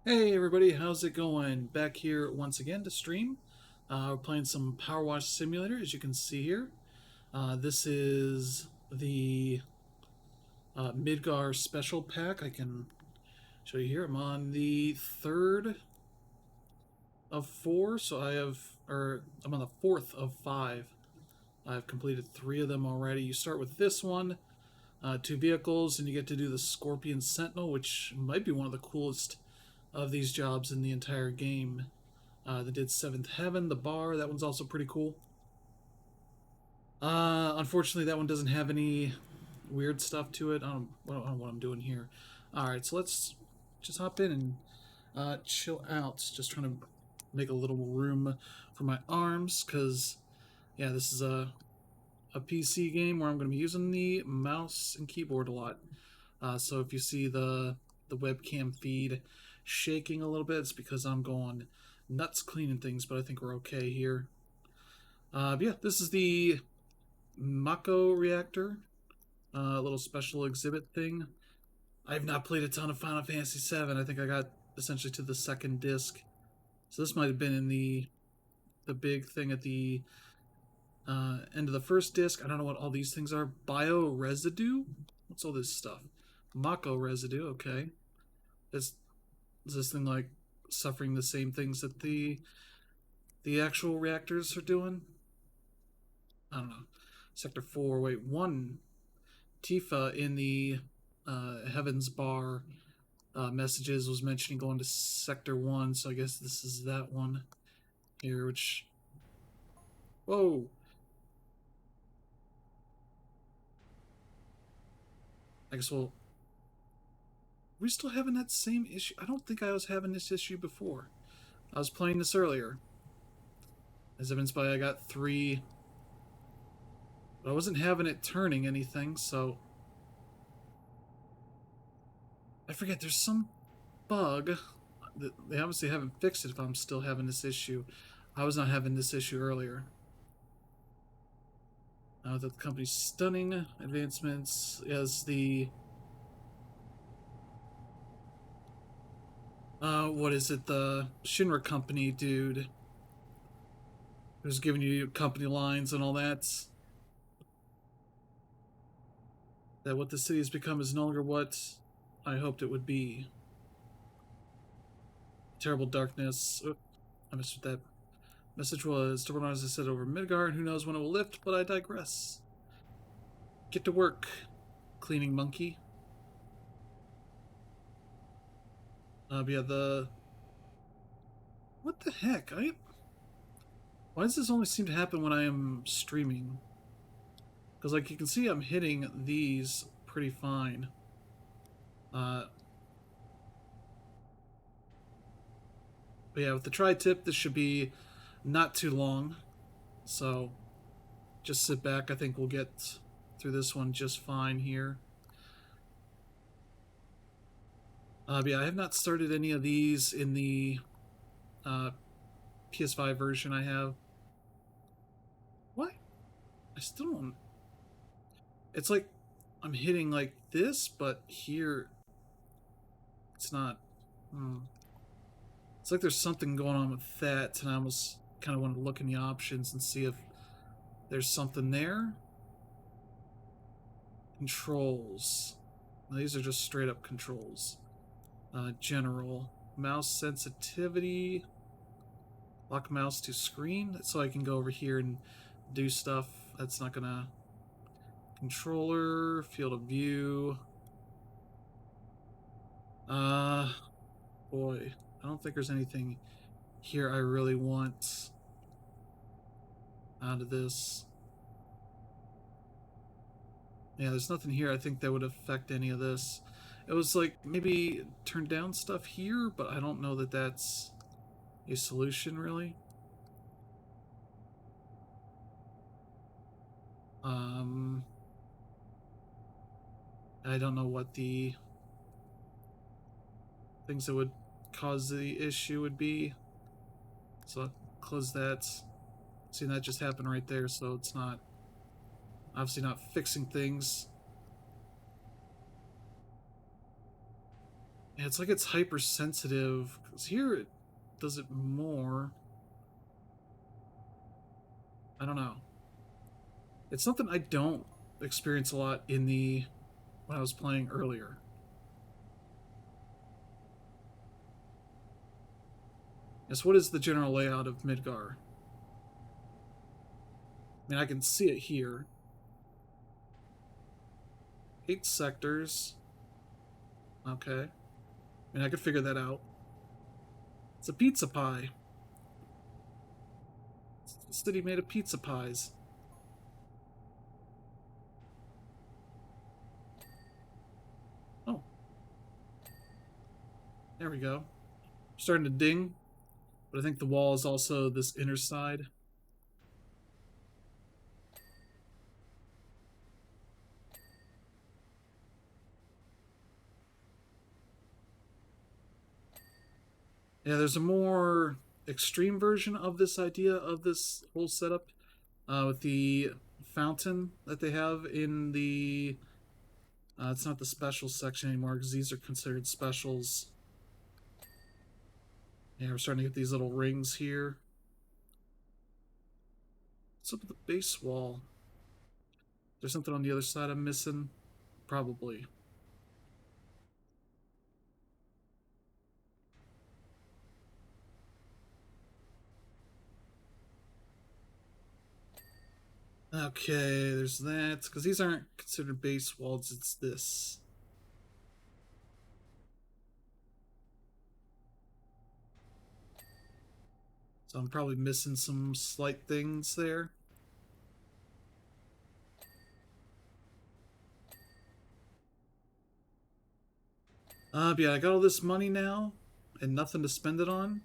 Hey everybody, how's it going? Back here once again to stream. We're playing some PowerWash Simulator, as you can see here. This is the Midgar Special Pack. I can show you here. I'm on the third of four, so I'm on the fourth of five. I've completed three of them already. You start with this one, two vehicles, and you get to do the Scorpion Sentinel, which might be one of the coolest of these jobs in the entire game. They did Seventh Heaven, the bar. That one's also pretty cool. Unfortunately, that one doesn't have any weird stuff to it. I don't know what I'm doing here. All right, so let's just hop in and chill out. Just trying to make a little room for my arms, because yeah, this is a PC game where I'm going to be using the mouse and keyboard a lot. So if you see the webcam feed shaking a little bit, it's because I'm going nuts cleaning things, but I think we're okay here. Yeah, this is the Mako reactor, a little special exhibit thing. I have not played a ton of Final Fantasy VII. I think I got essentially to the second disc, so this might have been in the big thing at the end of the first disc. I don't know what all these things are. Bio residue. What's all this stuff? Mako residue. Okay, is this thing like suffering the same things that the actual reactors are doing? I don't know. Sector 4, wait, 1. Tifa in the Heavens Bar messages was mentioning going to Sector 1, so I guess this is that one here, which. Whoa! I guess we'll. Are we still having that same issue? I don't think I was having this issue before. I was playing this earlier. As evidenced by I got 3. But I wasn't having it turning anything, so. I forget, there's some bug. They obviously haven't fixed it if I'm still having this issue. I was not having this issue earlier. The company's stunning advancements as the what is it, the Shinra company dude who's giving you company lines and all that. That what the city has become is no longer what I hoped it would be. Terrible darkness. Oh, I missed what that message was. To run as I said over Midgar, and who knows when it will lift, but I digress. Get to work, cleaning monkey. But yeah, the what the heck? Why does this only seem to happen when I am streaming? Because like you can see, I'm hitting these pretty fine. Uh, but yeah, with the tri-tip, this should be not too long. So just sit back. I think we'll get through this one just fine here. But yeah, I have not started any of these in the uh, PS5 version I have. What? I still don't. It's like I'm hitting like this, but here it's not. Hmm. It's like there's something going on with that, and I almost kind of want to look in the options and see if there's something there. Controls. Now, these are just straight up controls. General. Mouse sensitivity. Lock mouse to screen. So I can go over here and do stuff. That's not gonna. Controller. Field of view. Uh. Boy. I don't think there's anything here I really want out of this. Yeah, there's nothing here I think that would affect any of this. It was like maybe turn down stuff here, but I don't know that that's a solution really. Um, I don't know what the things that would cause the issue would be. So I'll close that. See, that just happened right there, so it's not obviously not fixing things. Yeah, it's like it's hypersensitive. Because here it does it more. I don't know. It's something I don't experience a lot in the when I was playing earlier. Yes, what is the general layout of Midgar? I mean, I can see it here. 8 sectors. Okay. I mean, I could figure that out. It's a pizza pie. It's a city made of pizza pies. Oh, there we go. Starting to ding, but I think the wall is also this inner side. Yeah, there's a more extreme version of this idea of this whole setup with the fountain that they have in the. It's not the special section anymore because these are considered specials. Yeah, we're starting to get these little rings here. What's up with the base wall? There's something on the other side I'm missing? Probably. Okay, there's that. Because these aren't considered base walls, it's this. So I'm probably missing some slight things there. But yeah, I got all this money now and nothing to spend it on.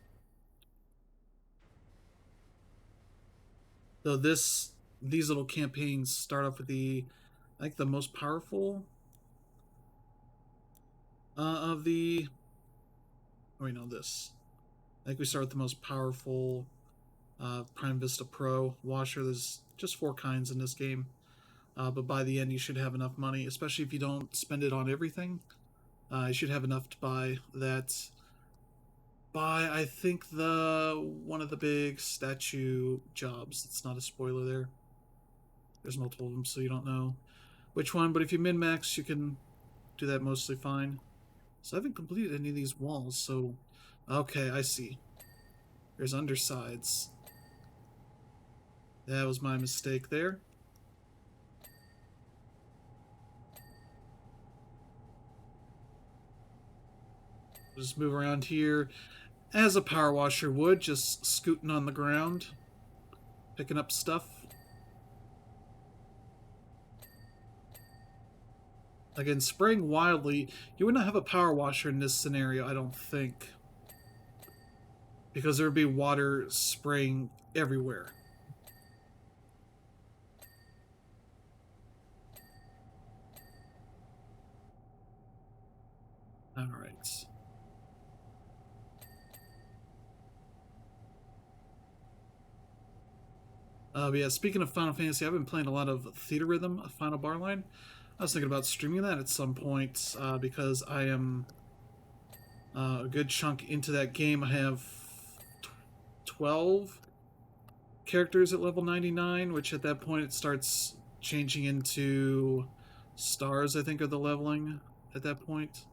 Though these little campaigns start off with I think the most powerful of the. Oh, wait, no, this. I think we start with the most powerful Prime Vista Pro washer. There's just 4 kinds in this game. But by the end, you should have enough money, especially if you don't spend it on everything. You should have enough to buy that. Buy, I think, the one of the big statue jobs. It's not a spoiler there. There's multiple of them, so you don't know which one. But if you min max, you can do that mostly fine. So I haven't completed any of these walls. So, okay, I see. There's undersides. That was my mistake there. Just move around here as a power washer would, just scooting on the ground, picking up stuff. Again, spraying wildly, you would not have a power washer in this scenario, I don't think. Because there would be water spraying everywhere. Alright. But yeah, speaking of Final Fantasy, I've been playing a lot of Theater Rhythm, Final Bar Line. I was thinking about streaming that at some point because I am a good chunk into that game. I have 12 characters at level 99, which at that point it starts changing into stars, I think, are the leveling at that point.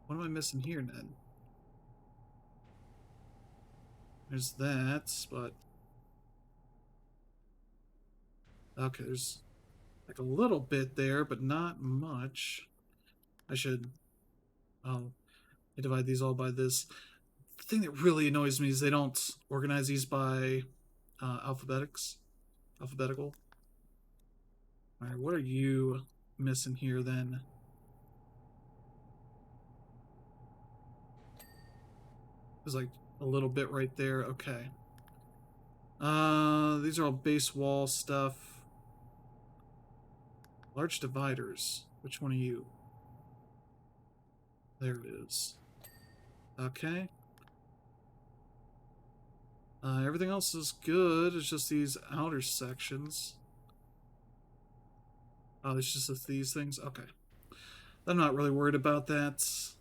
What am I missing here, Ned? There's that, but... Okay, there's like a little bit there, but not much. I should... Oh, I divide these all by this. The thing that really annoys me is they don't organize these by alphabetical. Alright, what are you missing here, then? There's like a little bit right there. Okay. These are all base wall stuff. Large dividers. Which one are you? There it is. Okay. Everything else is good. It's just these outer sections. Oh, it's just these things? Okay. I'm not really worried about that. As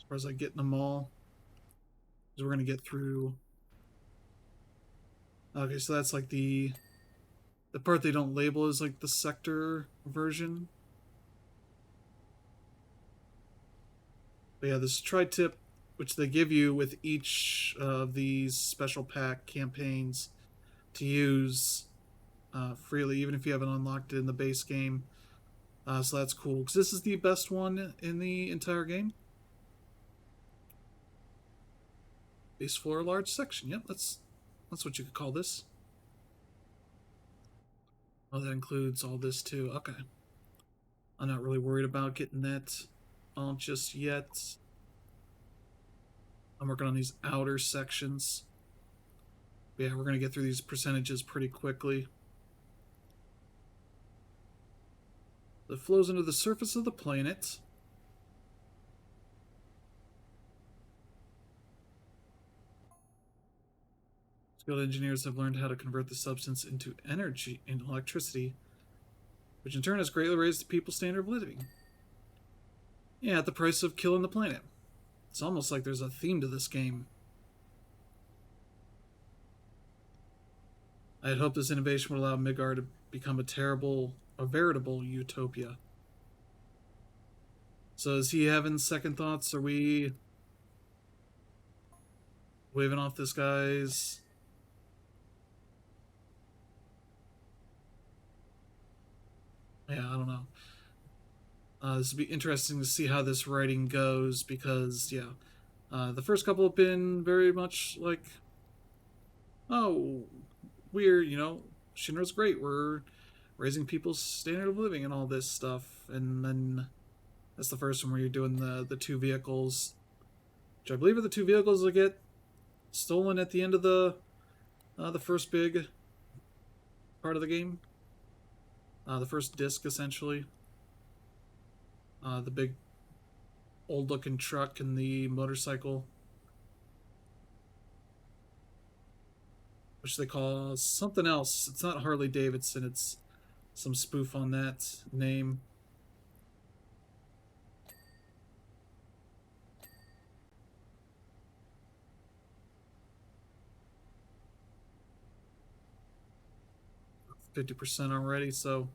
far as like getting them all, because we're gonna get through. Okay, so that's like the part they don't label is like the sector version. But yeah, this tri-tip, which they give you with each of these special pack campaigns to use freely, even if you haven't unlocked it in the base game. So that's cool because this is the best one in the entire game. Base floor, large section. Yep, that's what you could call this. Oh, that includes all this too. Okay, I'm not really worried about getting that all just yet. I'm working on these outer sections. But yeah, we're gonna get through these percentages pretty quickly. It flows into the surface of the planet. Skilled engineers have learned how to convert the substance into energy and electricity, which in turn has greatly raised the people's standard of living. Yeah, at the price of killing the planet. It's almost like there's a theme to this game. I had hoped this innovation would allow Midgar to become a veritable utopia. So is he having second thoughts? Are we waving off this guy's? Yeah, I don't know. This would be interesting to see how this writing goes because, yeah, the first couple have been very much like, oh, Shinra's great. We're raising people's standard of living and all this stuff. And then that's the first one where you're doing the two vehicles, which I believe are the two vehicles that get stolen at the end of the first big part of the game. The first disc, essentially. The big old looking truck and the motorcycle, which they call something else. It's not Harley Davidson, it's some spoof on that name. %50 already, so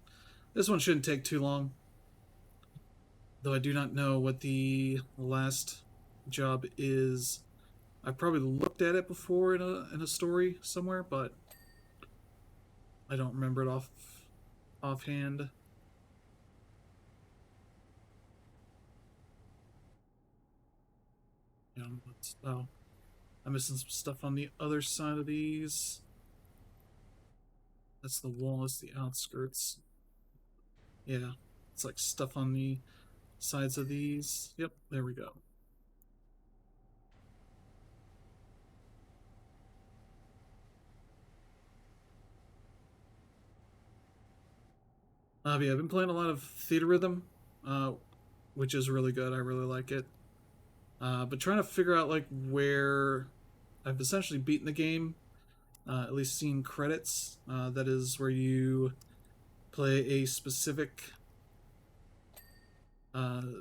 this one shouldn't take too long. Though I do not know what the last job is. I probably looked at it before in a story somewhere, but I don't remember it offhand. Oh, I'm missing some stuff on the other side of these. That's the wall. It's the outskirts. Yeah, it's like stuff on the sides of these. Yep, there we go. Yeah, I've been playing a lot of Theater Rhythm, uh, which is really good. I really like it. But trying to figure out like where I've essentially beaten the game, at least seen credits. That is where you play a specific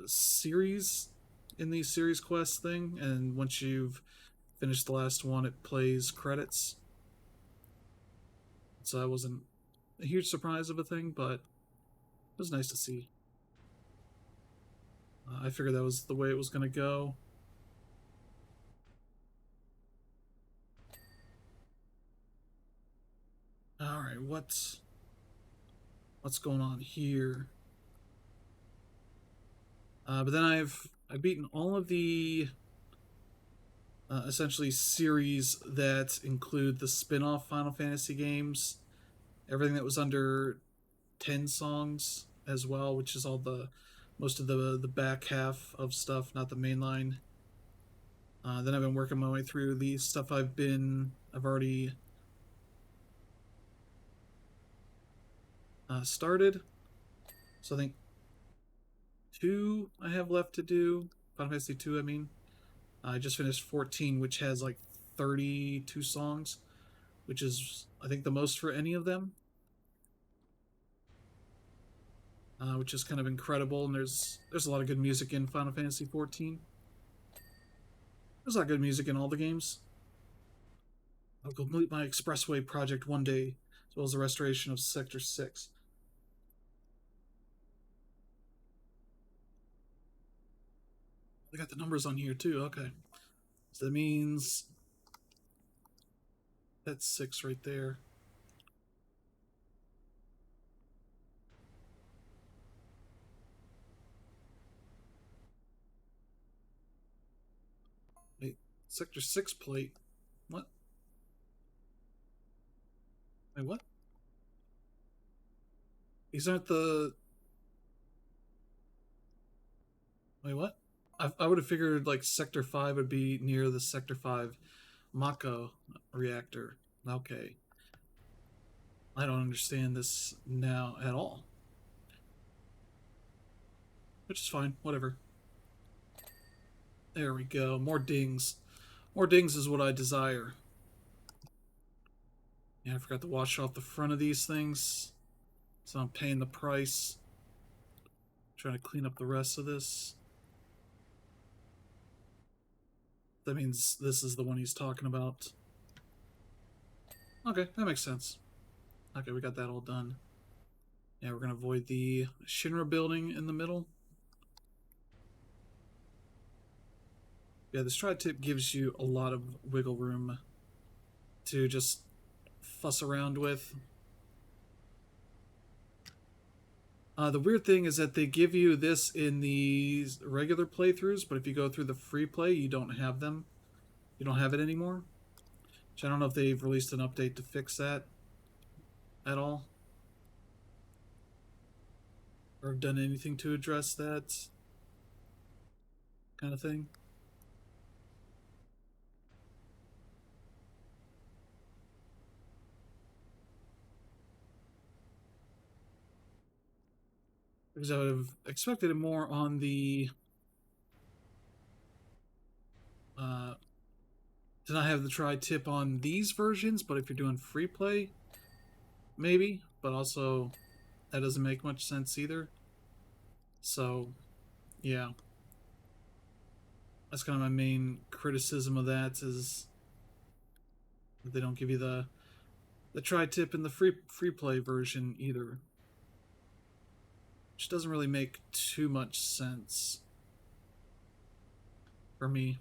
series in the series quest thing, and once you've finished the last one, it plays credits. So that wasn't a huge surprise of a thing, but it was nice to see. I figured that was the way it was going to go. All right, what's going on here? But then I've beaten all of the essentially series that include the spin-off Final Fantasy games, everything that was under 10 songs as well, which is all the most of the back half of stuff, not the main line. Then I've been working my way through the stuff I've already started. So I think two I have left to do. Final Fantasy 2, I mean. I just finished 14, which has like 32 songs, which is I think the most for any of them. which is kind of incredible. And there's a lot of good music in Final Fantasy 14. There's a lot of good music in all the games. I'll complete my expressway project one day, as well as the restoration of Sector 6. I got the numbers on here too. Okay, so that means that's 6 right there. Wait, Sector 6 plate. What? Wait, what? These aren't the. Wait, what? I would have figured like Sector 5 would be near the Sector 5 Mako reactor. Okay. I don't understand this now at all. Which is fine. Whatever. There we go. More dings. More dings is what I desire. Yeah, I forgot to wash off the front of these things. So I'm paying the price. Trying to clean up the rest of this. That means this is the one he's talking about. Okay, that makes sense. Okay, we got that all done. Yeah, we're going to avoid the Shinra building in the middle. Yeah, this tri-tip gives you a lot of wiggle room to just fuss around with. The weird thing is that they give you this in the regular playthroughs, but if you go through the free play, you don't have them. You don't have it anymore. Which I don't know if they've released an update to fix that at all. Or have done anything to address that kind of thing. Because I would have expected it more on the did not have the tri-tip on these versions, but if you're doing free play, maybe. But also, that doesn't make much sense either. So, yeah. That's kind of my main criticism of that is that they don't give you the tri-tip in the free play version either. Which doesn't really make too much sense for me.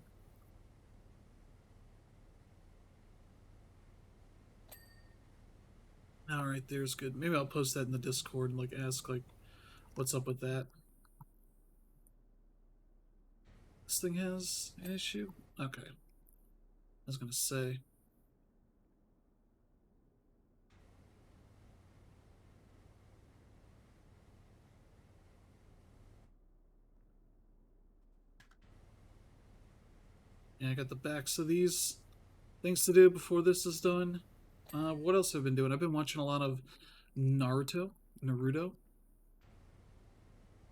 Alright, there's good. Maybe I'll post that in the Discord and like ask like what's up with that. This thing has an issue? Okay. I was gonna say. Yeah, I got the backs of these things to do before this is done. What else have I been doing? I've been watching a lot of Naruto.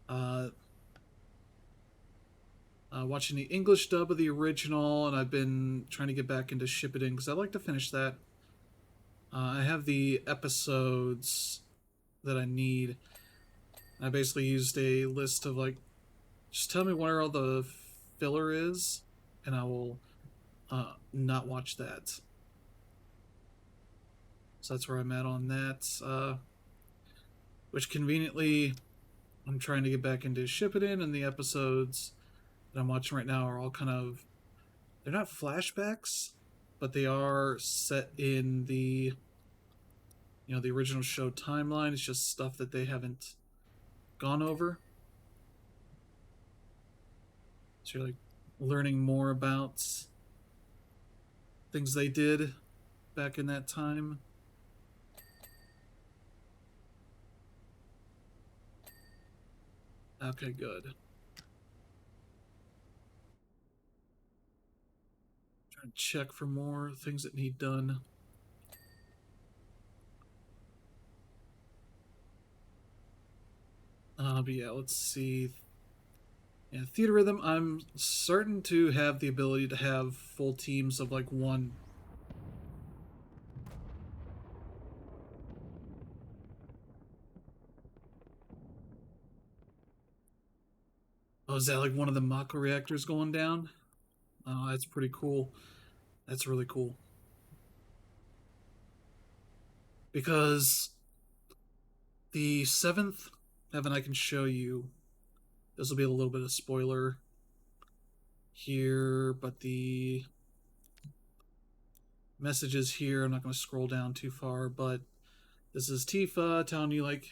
Uh, watching the English dub of the original, and I've been trying to get back into Shippuden because I'd like to finish that. I have the episodes that I need. I basically used a list of like, just tell me where all the filler is, and I will not watch that. So that's where I'm at on that. Which conveniently, I'm trying to get back into Shippuden, and the episodes that I'm watching right now are all kind of, they're not flashbacks, but they are set in the, the original show timeline. It's just stuff that they haven't gone over. So you're like learning more about things they did back in that time. Okay, good. Trying to check for more things that need done. But yeah, let's see. Yeah, Theater Rhythm, I'm certain to have the ability to have full teams of like one. Oh, is that like one of the Mako reactors going down? Oh, that's pretty cool. That's really cool. Because the seventh heaven I can show you, this will be a little bit of spoiler here, but the messages here, I'm not going to scroll down too far, but this is Tifa telling you, like,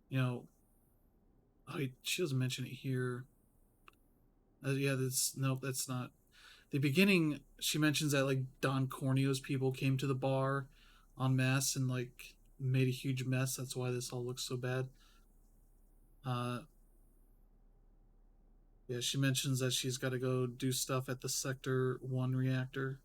you know, oh, she doesn't mention it here. Yeah, nope, that's not. The beginning, she mentions that, like, Don Corneo's people came to the bar en masse and, like, made a huge mess. That's why this all looks so bad. Uh, yeah, she mentions that she's got to go do stuff at the Sector 1 reactor.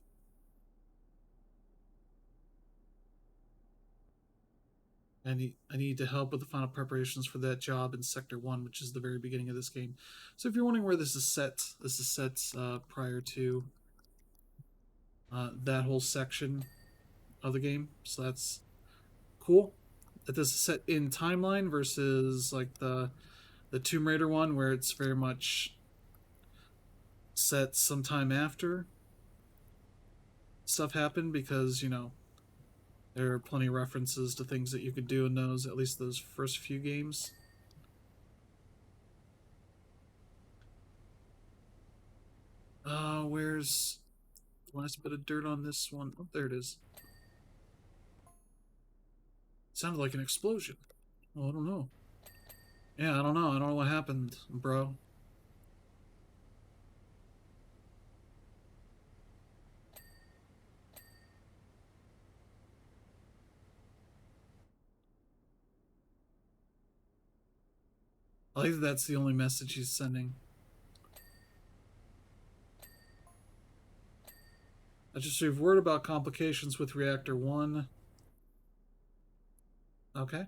I need to help with the final preparations for that job in Sector 1, which is the very beginning of this game. So if you're wondering where this is set prior to that whole section of the game. So that's cool. That this is set in timeline versus like the Tomb Raider one, where it's very much set sometime after stuff happened, because there are plenty of references to things that you could do in those, at least those first few games. Where's the last bit of dirt on this one? Oh, there it is. It sounded like an explosion. Well, I don't know. Yeah, I don't know. I don't know what happened, bro. I think that's the only message he's sending. I just received word about complications with Reactor 1. Okay.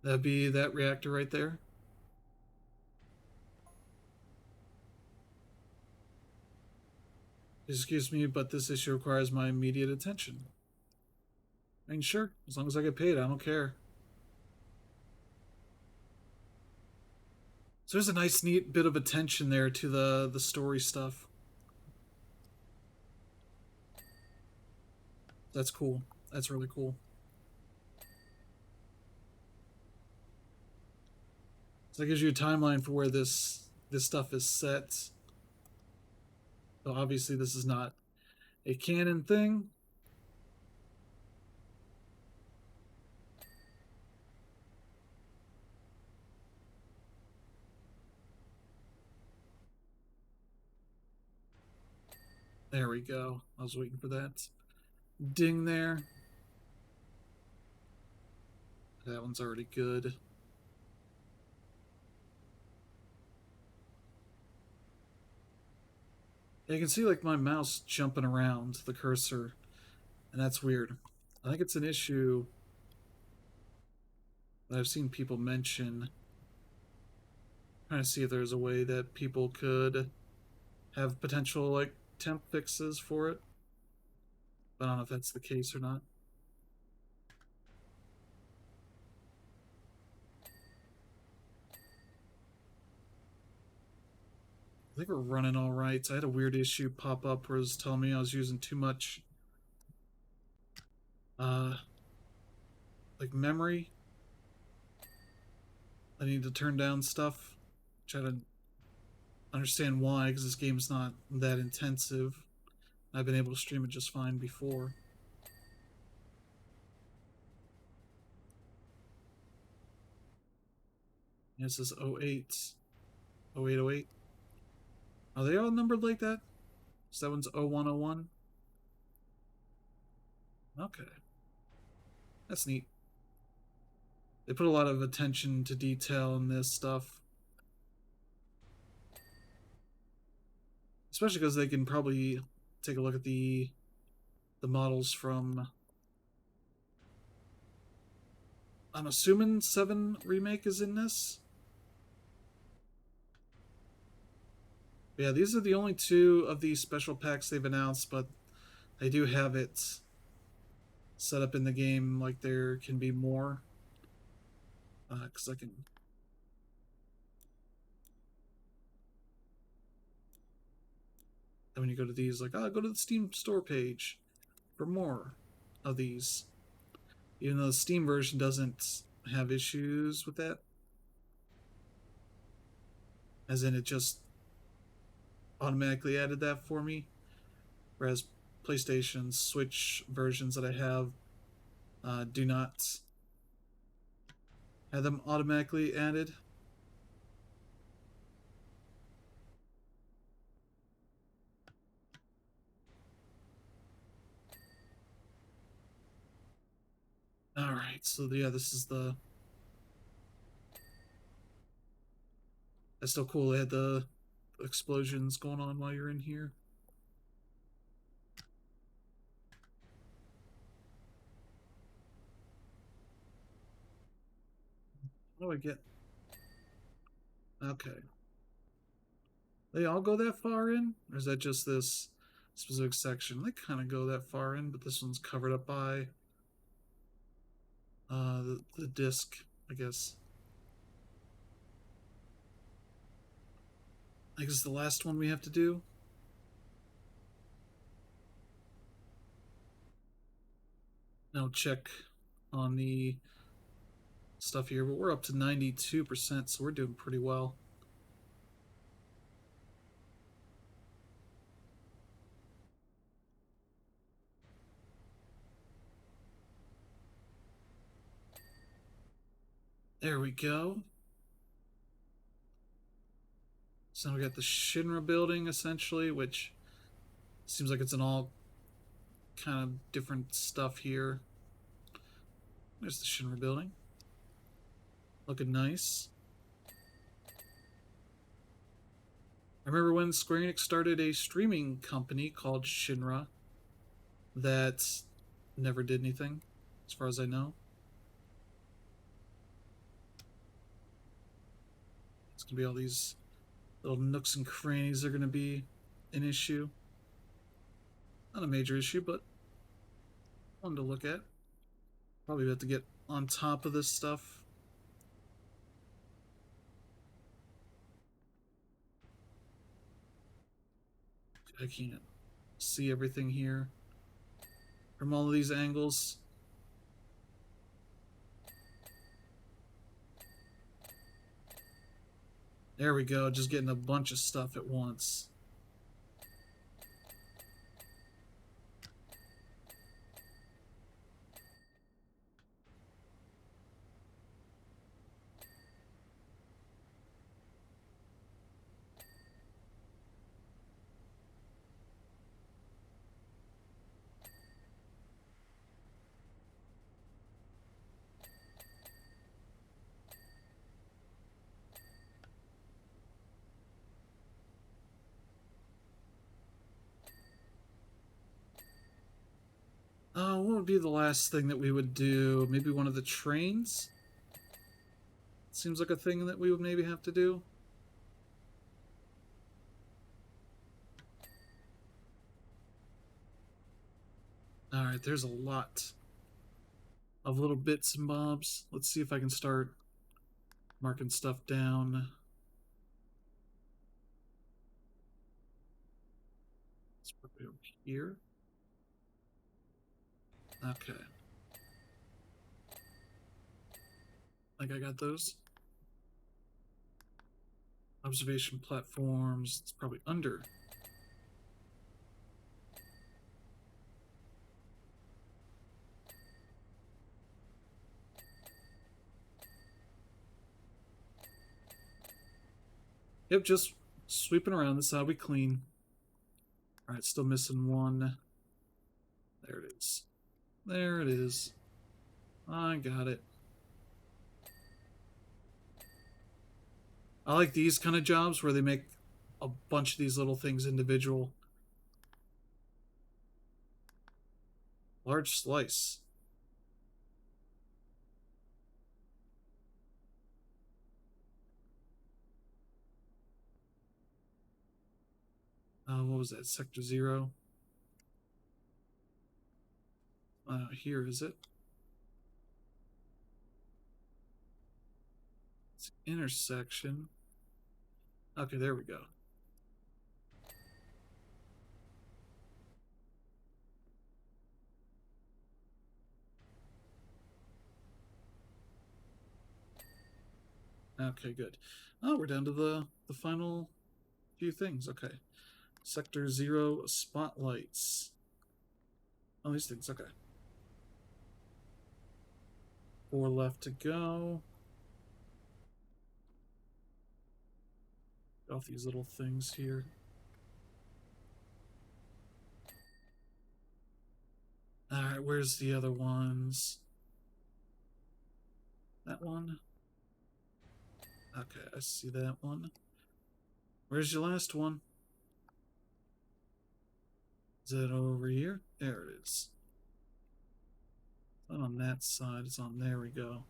That'd be that reactor right there. Excuse me, but this issue requires my immediate attention. I mean, sure. As long as I get paid, I don't care. So there's a nice, neat bit of attention there to the story stuff. That's cool. That's really cool. So that gives you a timeline for where this stuff is set. So obviously this is not a canon thing. There we go. I was waiting for that ding there. That one's already good. You can see like my mouse jumping around the cursor, and that's weird. I think it's an issue that I've seen people mention. Trying to see if there's a way that people could have potential like temp fixes for it. But I don't know if that's the case or not. I think we're running all right. I had a weird issue pop up where it was telling me I was using too much like memory. I need to turn down stuff. Try to understand why, because this game's not that intensive. I've been able to stream it just fine before. And it says 08. 0808. Are they all numbered like that? So that one's 0101. Okay. That's neat. They put a lot of attention to detail in this stuff. Especially because they can probably take a look at the models from, I'm assuming 7 Remake is in this. But yeah, these are the only 2 of these special packs they've announced, but they do have it set up in the game like there can be more. because I can. And when you go to these, like, oh, go to the Steam store page for more of these. Even though the Steam version doesn't have issues with that. As in, it just automatically added that for me. Whereas PlayStation, Switch versions that I have do not have them automatically added. Alright, so yeah, this is the... That's still cool. They had the explosions going on while you're in here. How do I get... Okay. They all go that far in? Or is that just this specific section? They kind of go that far in, but this one's covered up by the disc, I guess. I guess the last one we have to do. Now check on the stuff here, but we're up to 92%, so we're doing pretty well. There we go. So now we got the Shinra building, essentially, which seems like it's an all kind of different stuff here. There's the Shinra building. Looking nice. I remember when Square Enix started a streaming company called Shinra that never did anything, as far as I know. It's going to be all these little nooks and crannies that are going to be an issue. Not a major issue, but one to look at. Probably have to get on top of this stuff. I can't see everything here from all of these angles. There we go, just getting a bunch of stuff at once. What would be the last thing that we would do? Maybe one of the trains? Seems like a thing that we would maybe have to do. Alright, there's a lot of little bits and bobs. Let's see if I can start marking stuff down. It's probably over here. Okay. I think I got those. Observation platforms. It's probably under. Yep, just sweeping around. This is how we clean. Alright, still missing one. There it is. There it is. I got it. I like these kind of jobs where they make a bunch of these little things individual. Large slice. What was that? Sector 0? Here is it. Intersection. Okay, there we go. Okay, good. Oh, we're down to the final few things. Okay. Sector 0 spotlights. Oh, these things. Okay. 4 left to go. Get off these little things here. Alright, where's the other ones? That one? Okay, I see that one. Where's your last one? Is it over here? There it is. It's not on that side, it's on there we go.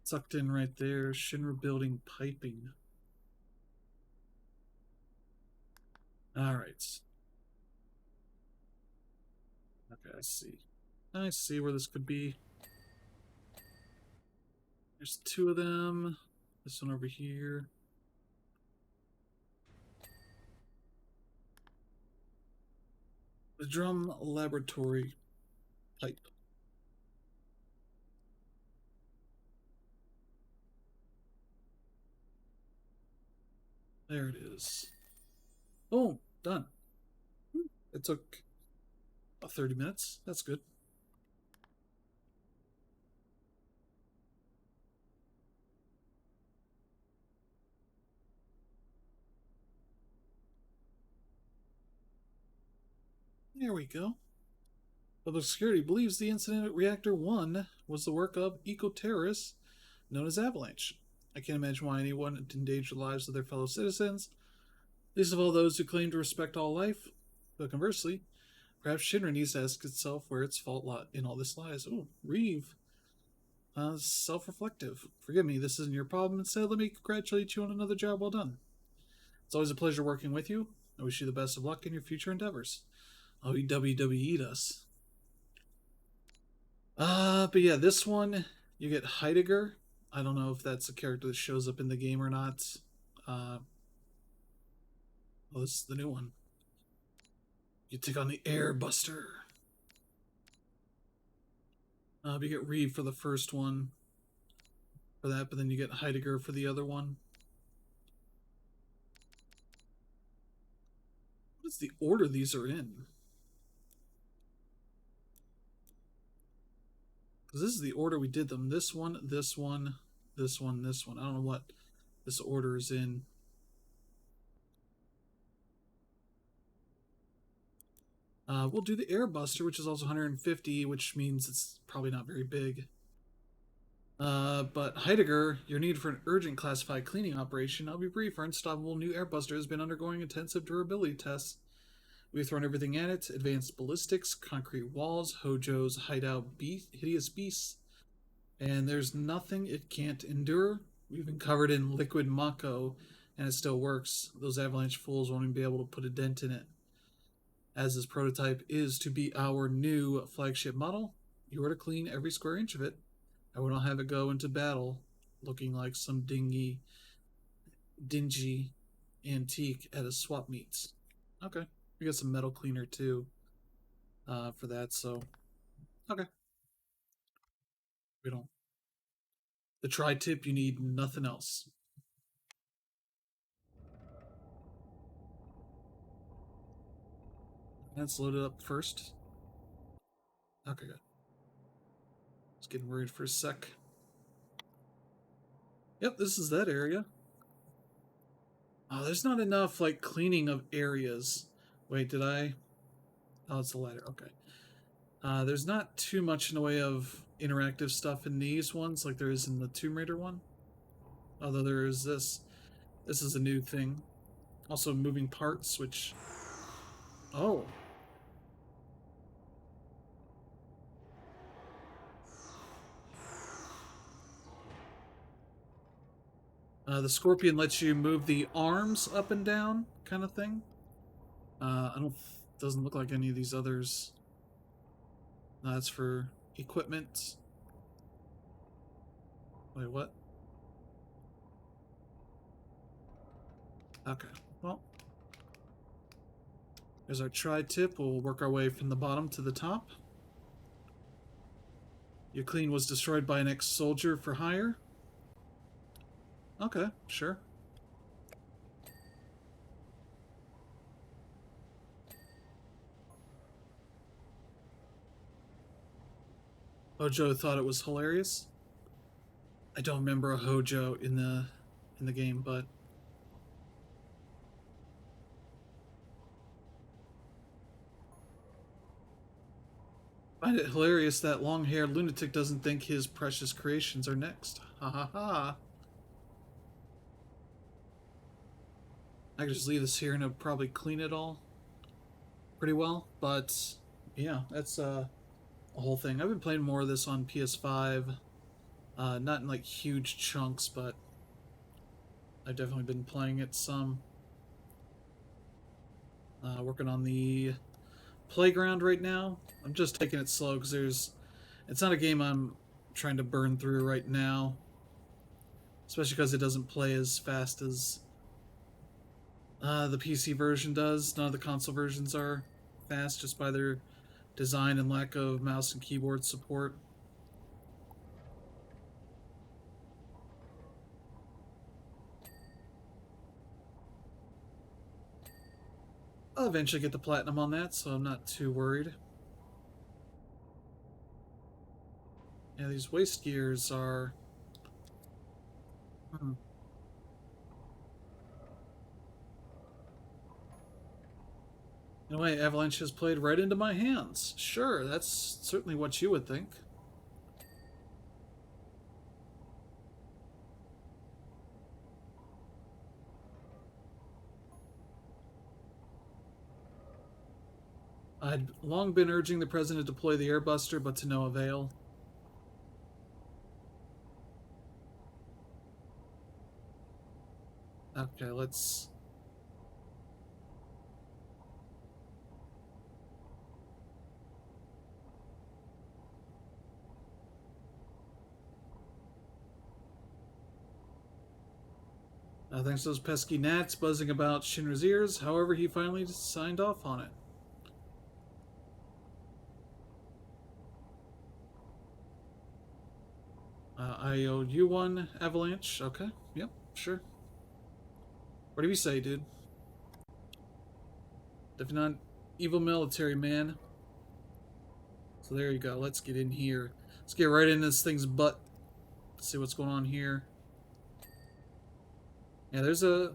Tucked in right there, Shinra building piping. Alright. Okay, I see. I see where this could be. There's 2 of them. This one over here. The drum laboratory pipe. There it is. Oh, done. It took about 30 minutes. That's good. There we go. Public Security believes the incident at Reactor 1 was the work of eco-terrorists known as Avalanche. I can't imagine why anyone would endanger the lives of their fellow citizens, least of all those who claim to respect all life. But conversely, perhaps Shinra needs to ask itself where its fault in all this lies. Oh, Reeve. Self-reflective. Forgive me, this isn't your problem. Instead, let me congratulate you on another job well done. It's always a pleasure working with you. I wish you the best of luck in your future endeavors. Oh, he WWE'd us. But yeah, this one, you get Heidegger. I don't know if that's a character that shows up in the game or not. Well, this is the new one. You take on the Air Buster. You get Reeve for the first one for that, but then you get Heidegger for the other one. What's the order these are in? Because this is the order we did them. This one, this one, this one, this one. I don't know what this order is in. We'll do the Air Buster, which is also 150, which means it's probably not very big. But Heidegger, your need for an urgent classified cleaning operation. I'll be brief. Our unstoppable new Air Buster has been undergoing intensive durability tests. We've thrown everything at it: advanced ballistics, concrete walls, Hojo's hideout, hideous beasts, and there's nothing it can't endure. We've been covered in liquid Mako, and it still works. Those Avalanche fools won't even be able to put a dent in it. As this prototype is to be our new flagship model, you are to clean every square inch of it. I will not have it go into battle looking like some dingy antique at a swap meets. Okay. We got some metal cleaner too for that, so okay. We don't. The tri-tip, you need nothing else. Let's load it up first. Okay, good. Just getting worried for a sec. Yep, this is that area. Oh, there's not enough, like, cleaning of areas. Wait, did I? Oh, it's the ladder. Okay. There's not too much in the way of interactive stuff in these ones, like there is in the Tomb Raider one. Although there is this. This is a new thing. Also, moving parts, which. Oh. The Scorpion lets you move the arms up and down, kind of thing. I don't. Doesn't look like any of these others. That's for equipment. Wait, what? Okay, well, here's our tri-tip. We'll work our way from the bottom to the top. Your clean was destroyed by an ex-soldier for hire? Okay, sure. Hojo thought it was hilarious. I don't remember a Hojo in the game, but I find it hilarious that long-haired lunatic doesn't think his precious creations are next. Ha ha ha. I could just leave this here and it'll probably clean it all pretty well, but yeah, that's a whole thing. I've been playing more of this on PS5, not in like huge chunks, but I've definitely been playing it some. Working on the playground right now. I'm just taking it slow because it's not a game I'm trying to burn through right now, especially because it doesn't play as fast as the PC version does. None of the console versions are fast just by their design and lack of mouse and keyboard support. I'll eventually get the platinum on that, so I'm not too worried. Yeah, these waste gears are... In a way, Avalanche has played right into my hands. Sure, that's certainly what you would think. I'd long been urging the president to deploy the airbuster, but to no avail. Okay, let's... thanks to those pesky gnats buzzing about Shinra's ears, however, he finally signed off on it. I owe you one, Avalanche. Okay, yep, sure. What do you say, dude? Definitely not evil military man. So there you go. Let's get in here. Let's get right in this thing's butt. See what's going on here. Yeah, there's a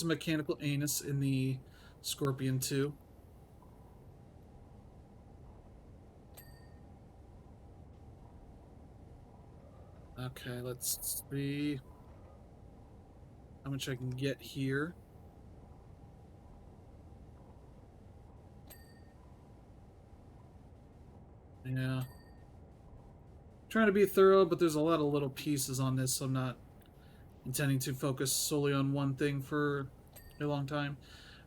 mechanical anus in the Scorpion too. Okay, let's see how much I can get here. Yeah. Trying to be thorough, but there's a lot of little pieces on this, so I'm not intending to focus solely on one thing for a long time.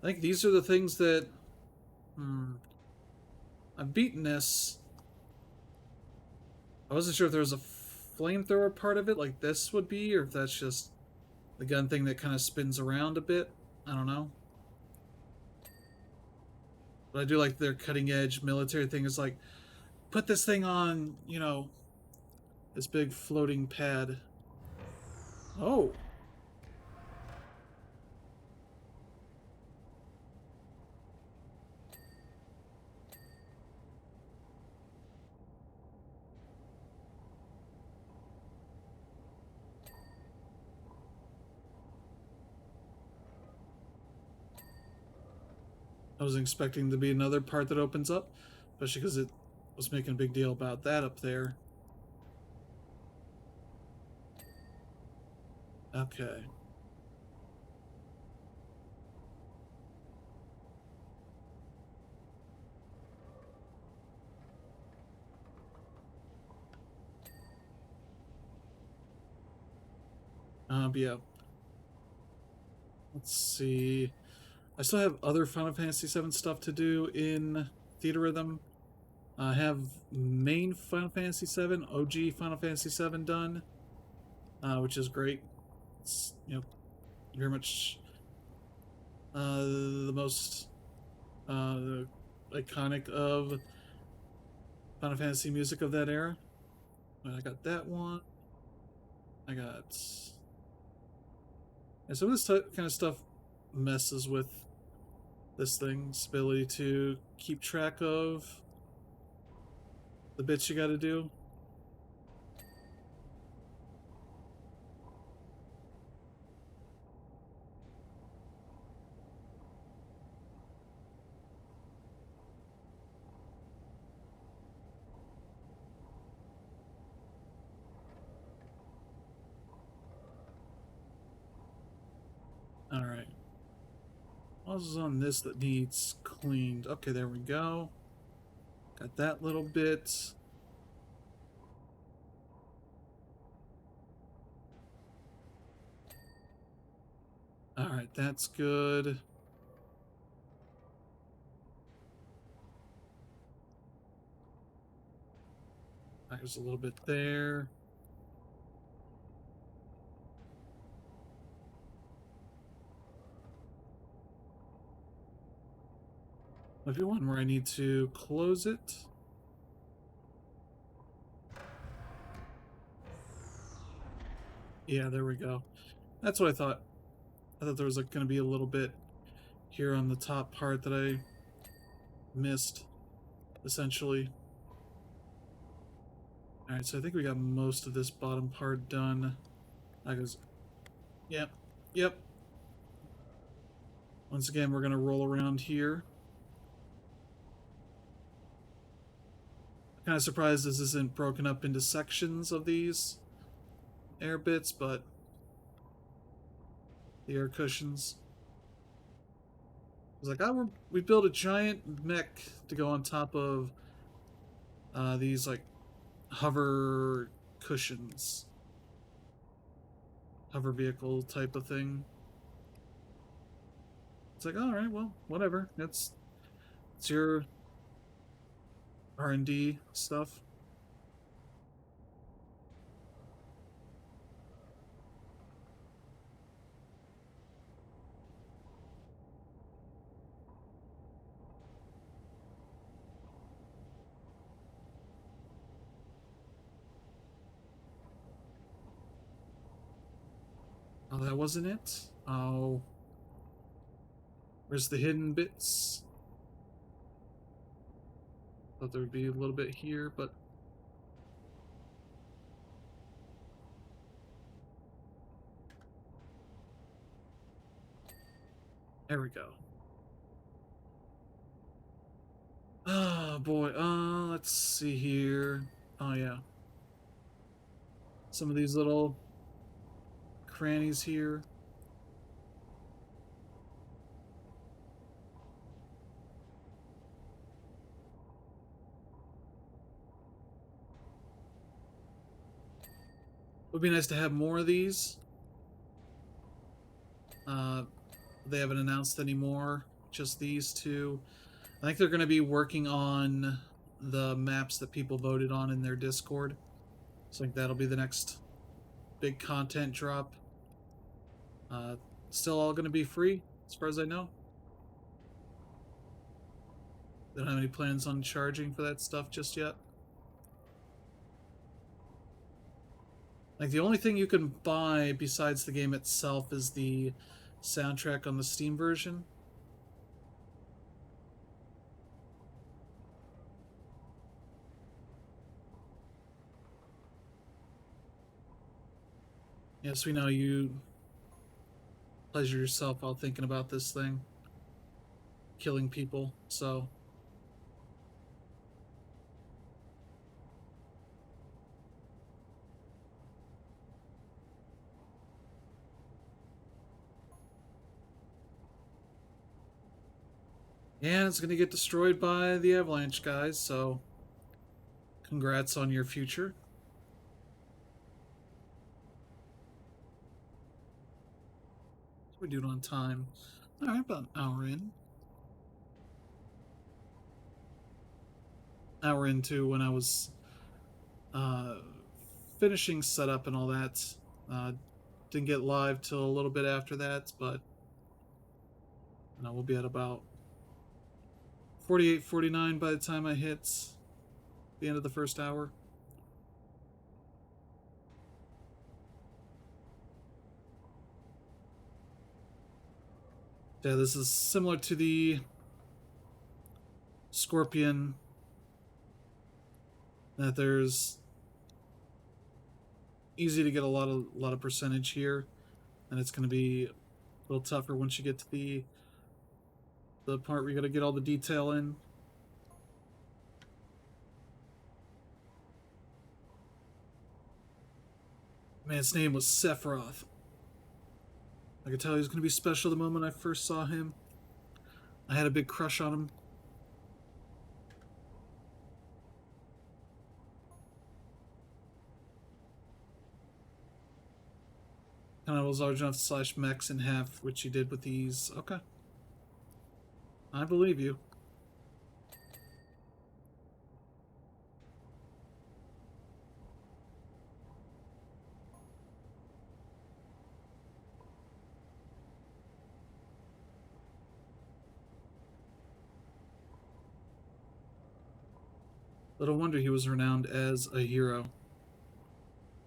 I think these are the things that... I've beaten this. I wasn't sure if there was a flamethrower part of it, like this would be, or if that's just the gun thing that kind of spins around a bit. I don't know. But I do like their cutting edge military thing is like, put this thing on, you know, this big floating pad. Oh. I was expecting to be another part that opens up, especially because it was making a big deal about that up there. Okay. But yeah. Let's see. I still have other Final Fantasy VII stuff to do in Theater Rhythm. I have main Final Fantasy VII, OG Final Fantasy VII done. which is great. It's, very much the most iconic of Final Fantasy music of that era. I got that one. I got. And some of this kind of stuff messes with this thing's ability to keep track of the bits you got to do. All right. What else is on this that needs cleaned? Okay, there we go. Got that little bit. All right, that's good. There's a little bit there. Maybe one where I need to close it. Yeah, there we go. That's what I thought. I thought there was going to be a little bit here on the top part that I missed, essentially. Alright, so I think we got most of this bottom part done. That goes, yep, yep. Once again, we're going to roll around here. Kind of surprised this isn't broken up into sections of these air bits, but the air cushions. I was like, oh, we built a giant mech to go on top of these like hover cushions, hover vehicle type of thing. It's like, all right, well, whatever. It's your R&D stuff. Oh, that wasn't it? Oh. Where's the hidden bits? Thought there would be a little bit here, but... There we go. Oh, boy. Let's see here. Oh, yeah. Some of these little crannies here. Would be nice to have more of these. They haven't announced any more. Just these two. I think they're going to be working on the maps that people voted on in their Discord. So I think that'll be the next big content drop. Still all going to be free, as far as I know. They don't have any plans on charging for that stuff just yet. Like, the only thing you can buy besides the game itself is the soundtrack on the Steam version. Yes, we know you pleasure yourself while thinking about this thing. Killing people, so... And it's going to get destroyed by the Avalanche guys, so congrats on your future. We're doing on time. Alright, about an hour in. Hour into when I was finishing setup and all that. Didn't get live till a little bit after that, but we'll be at about 48, 49 by the time I hit the end of the first hour. Yeah, this is similar to the Scorpion, that there's easy to get a lot of percentage here, and it's going to be a little tougher once you get to the part where you got to get all the detail in. Man, his name was Sephiroth. I could tell he was going to be special the moment I first saw him. I had a big crush on him. Kind of was large enough to slash mechs in half, which he did with these. Okay. I believe you. Little wonder he was renowned as a hero.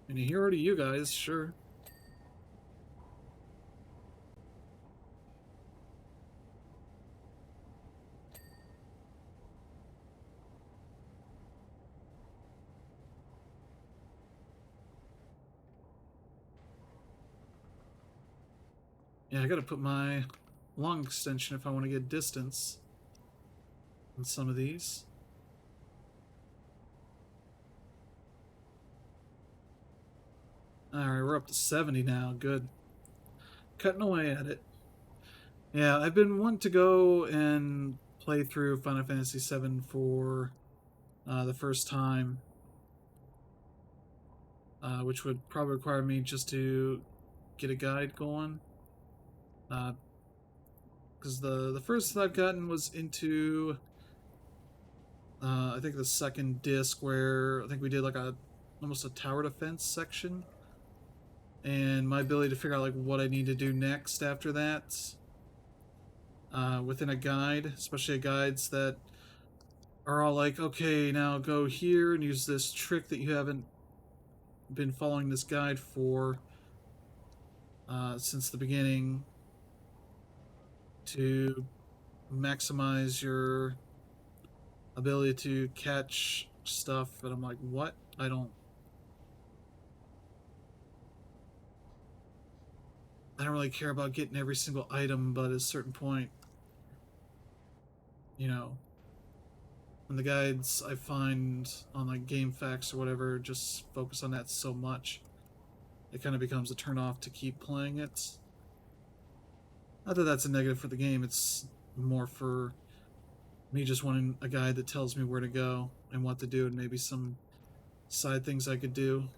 And a hero to you guys, sure. Yeah, I gotta put my long extension if I want to get distance on some of these. Alright, we're up to 70 now. Good. Cutting away at it. Yeah, I've been wanting to go and play through Final Fantasy VII for the first time, which would probably require me just to get a guide going. Because the first that I've gotten was into, I think the second disc, where I think we did like almost a tower defense section. And my ability to figure out like what I need to do next after that within a guide, especially guides that are all like, okay, now go here and use this trick that you haven't been following this guide for since the beginning to maximize your ability to catch stuff. And I'm like, what? I don't really care about getting every single item, but at a certain point, you know, when the guides I find on like Game Facts or whatever just focus on that so much, it kind of becomes a turnoff to keep playing it. Not that that's a negative for the game, it's more for me just wanting a guide that tells me where to go and what to do, and maybe some side things I could do.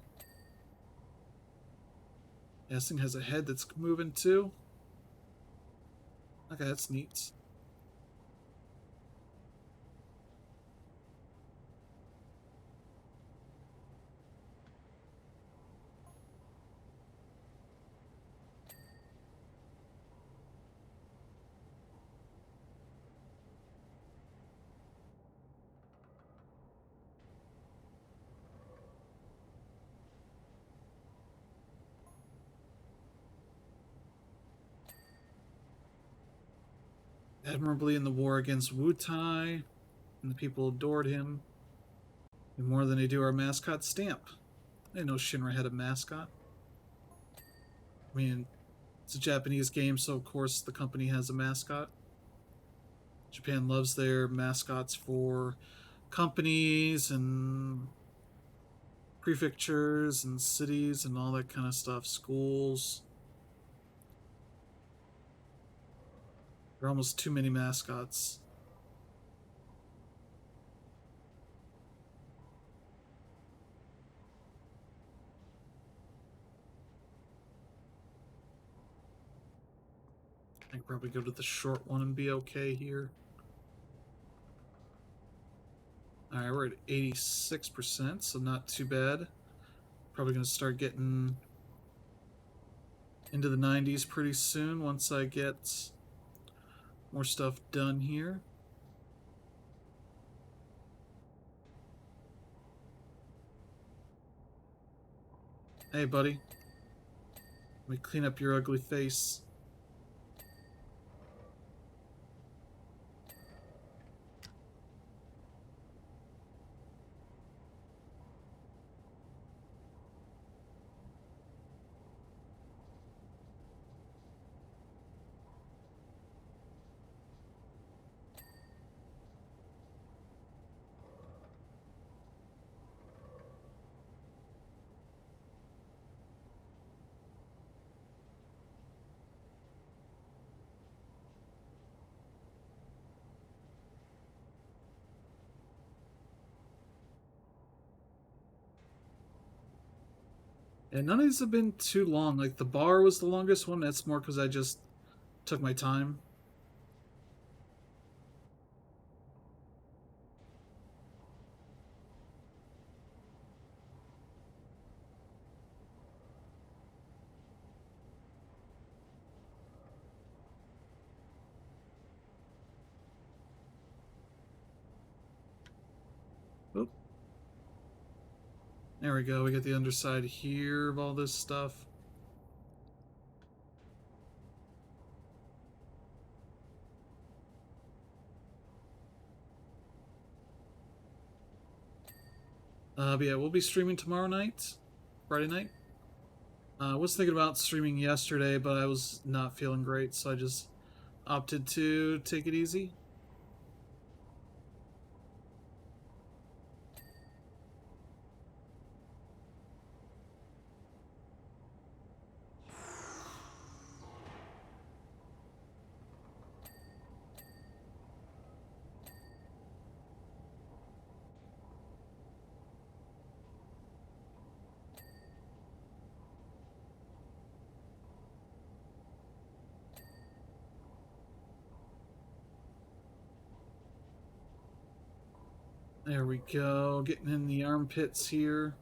Yeah, this thing has a head that's moving too. Okay, that's neat. Admirably in the war against Wutai, and the people adored him more than they do our mascot Stamp. I didn't know Shinra had a mascot. I mean, it's a Japanese game, so of course the company has a mascot. Japan loves their mascots for companies and prefectures and cities and all that kind of stuff. Schools. There are almost too many mascots. I can probably go to the short one and be okay here. Alright, we're at 86%, so not too bad. Probably going to start getting into the 90s pretty soon once I get more stuff done here. Hey, buddy. Let me clean up your ugly face. And none of these have been too long. Like, the bar was the longest one. That's more because I just took my time. Oop. There we go. We got the underside here of all this stuff. But yeah, we'll be streaming tomorrow night, Friday night. I was thinking about streaming yesterday, but I was not feeling great, so I just opted to take it easy. There we go, getting in the armpits here.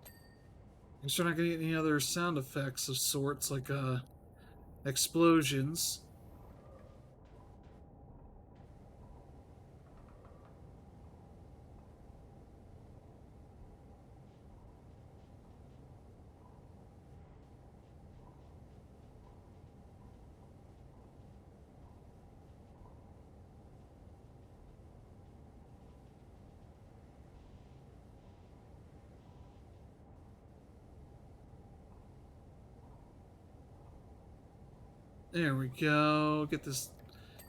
I guess we're not gonna get any other sound effects of sorts, like explosions. There we go. Get this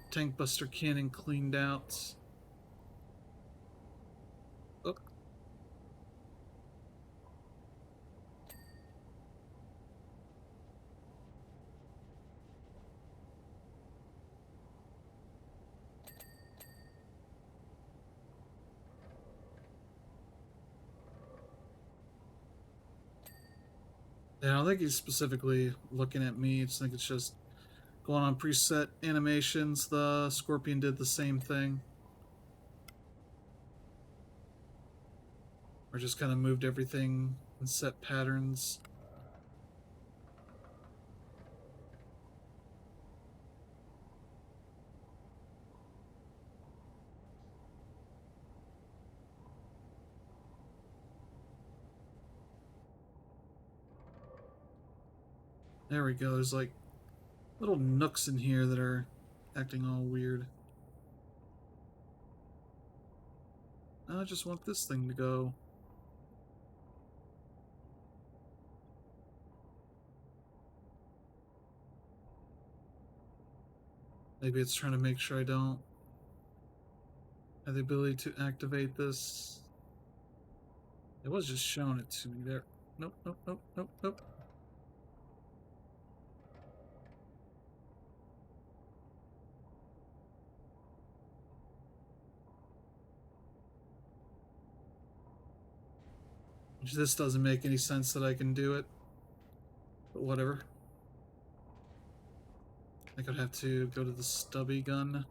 tank buster cannon cleaned out. Oh. Yeah, I don't think he's specifically looking at me. I just think it's just going on preset animations. The Scorpion did the same thing. Or just kind of moved everything in set patterns. There we go. There's like little nooks in here that are acting all weird. I just want this thing to go. Maybe it's trying to make sure I don't have the ability to activate this. It was just showing it to me there. Nope, nope, nope, nope, nope. This doesn't make any sense that I can do it. But whatever. I think I'd have to go to the stubby gun.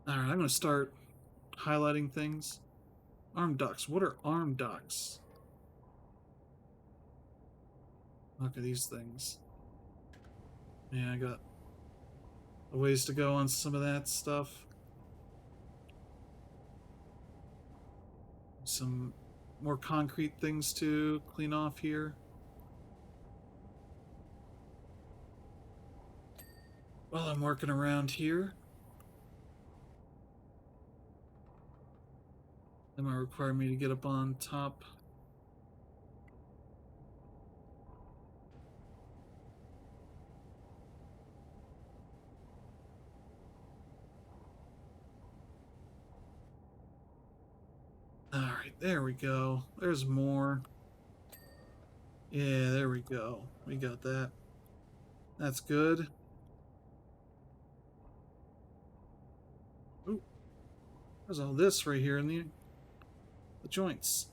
Alright, I'm going to start highlighting things. Arm ducts. What are arm ducts? Look at these things. Yeah, I got a ways to go on some of that stuff. Some more concrete things to clean off here. While I'm working around here. That might require me to get up on top. Alright, there we go. There's more. Yeah, there we go. We got that. That's good. Ooh, there's all this right here in the joints.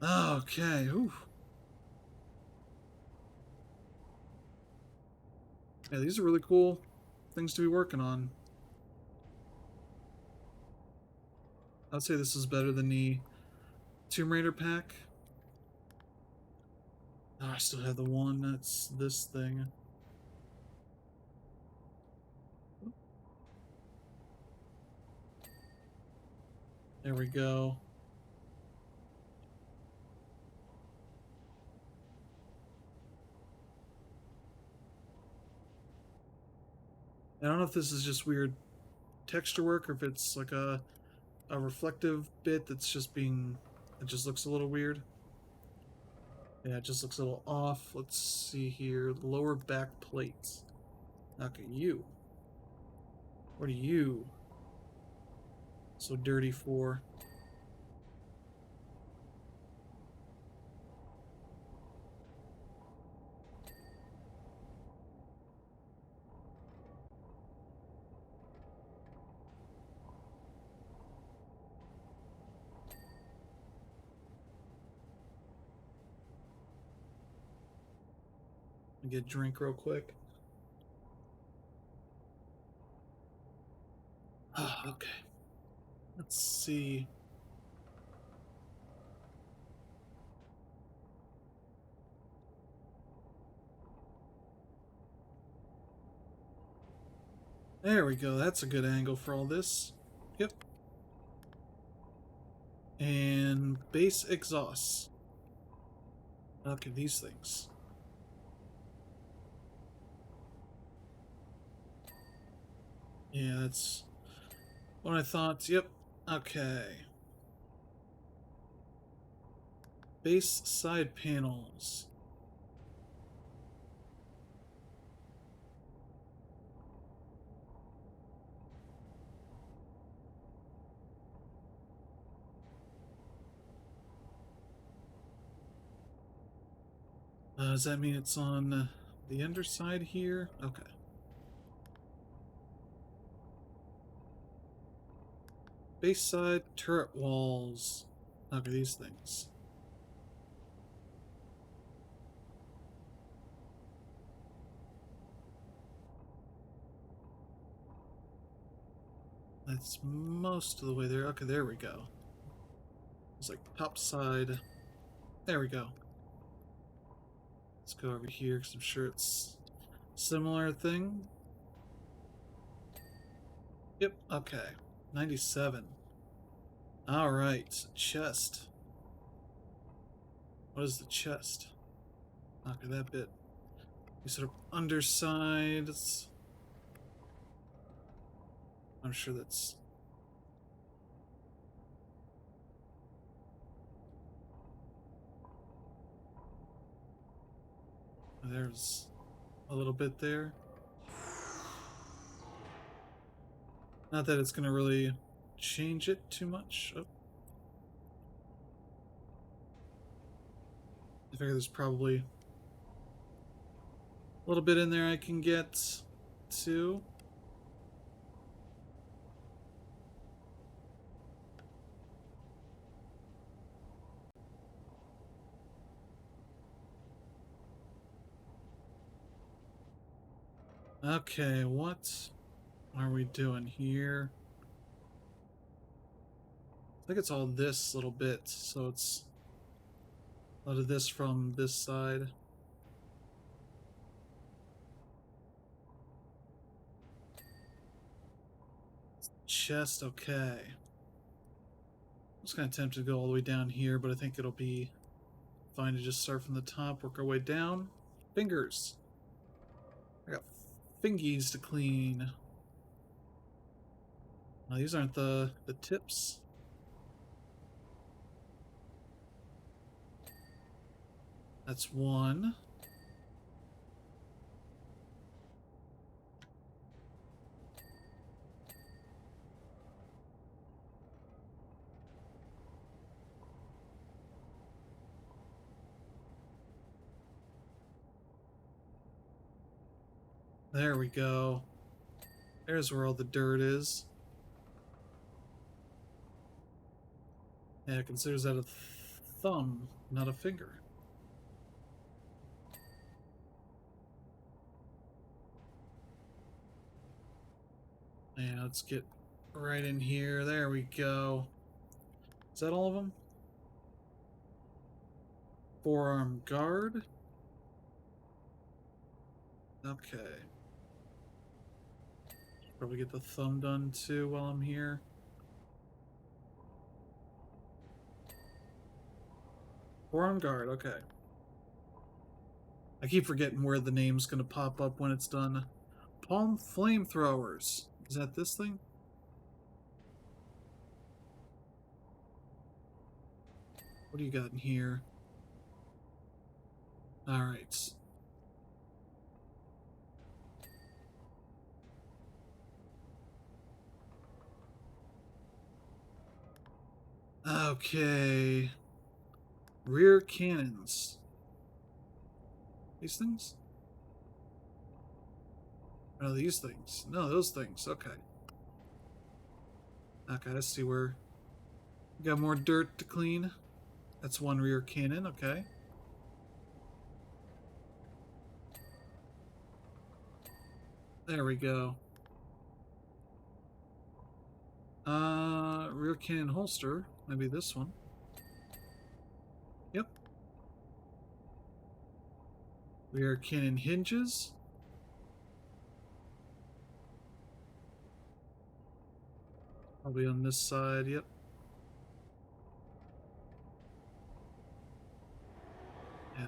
Okay, ooh. Yeah, these are really cool things to be working on. I'd say this is better than the Tomb Raider pack. Oh, I still have the one that's this thing. There we go. I don't know if this is just weird texture work or if it's like a reflective bit that's just being... It just looks a little weird. Yeah, it just looks a little off. Let's see here. Lower back plates. Okay, you. What are you so dirty for? Get a drink real quick. Okay. Let's see. There we go. That's a good angle for all this. Yep. And base exhausts. Okay, these things. Yeah, that's what I thought. Yep. Okay. Base side panels. Does that mean it's on the underside here? Okay. Base side turret walls. Okay, these things. That's most of the way there. Okay, there we go. It's like top side. There we go. Let's go over here because I'm sure it's similar thing. Yep, okay. 97. Alright, chest. What is the chest? Okay, that bit. These sort of undersides. I'm sure that's... There's a little bit there. Not that it's going to really change it too much. Oh. I figure there's probably a little bit in there I can get to. Okay, what are we doing here? I think it's all this little bit, so it's a lot of this from this side. Chest, okay. I was kind of tempted to go all the way down here, but I think it'll be fine to just start from the top, work our way down. Fingers. I got fingies to clean. Now, these aren't the tips. That's one. There we go. There's where all the dirt is. Yeah, it considers that a thumb, not a finger. Yeah, let's get right in here. There we go. Is that all of them? Forearm guard. Okay. Probably get the thumb done too while I'm here. Forearm guard, okay. I keep forgetting where the name's gonna pop up when it's done. Palm flamethrowers. Is that this thing? What do you got in here? Alright. Okay. Rear cannons. These things? No, these things. No, those things. Okay. Okay, let's see where... We got more dirt to clean. That's one rear cannon, okay. There we go. Rear cannon holster. Maybe this one. Yep. Rear cannon hinges. Probably on this side, yep. Yeah.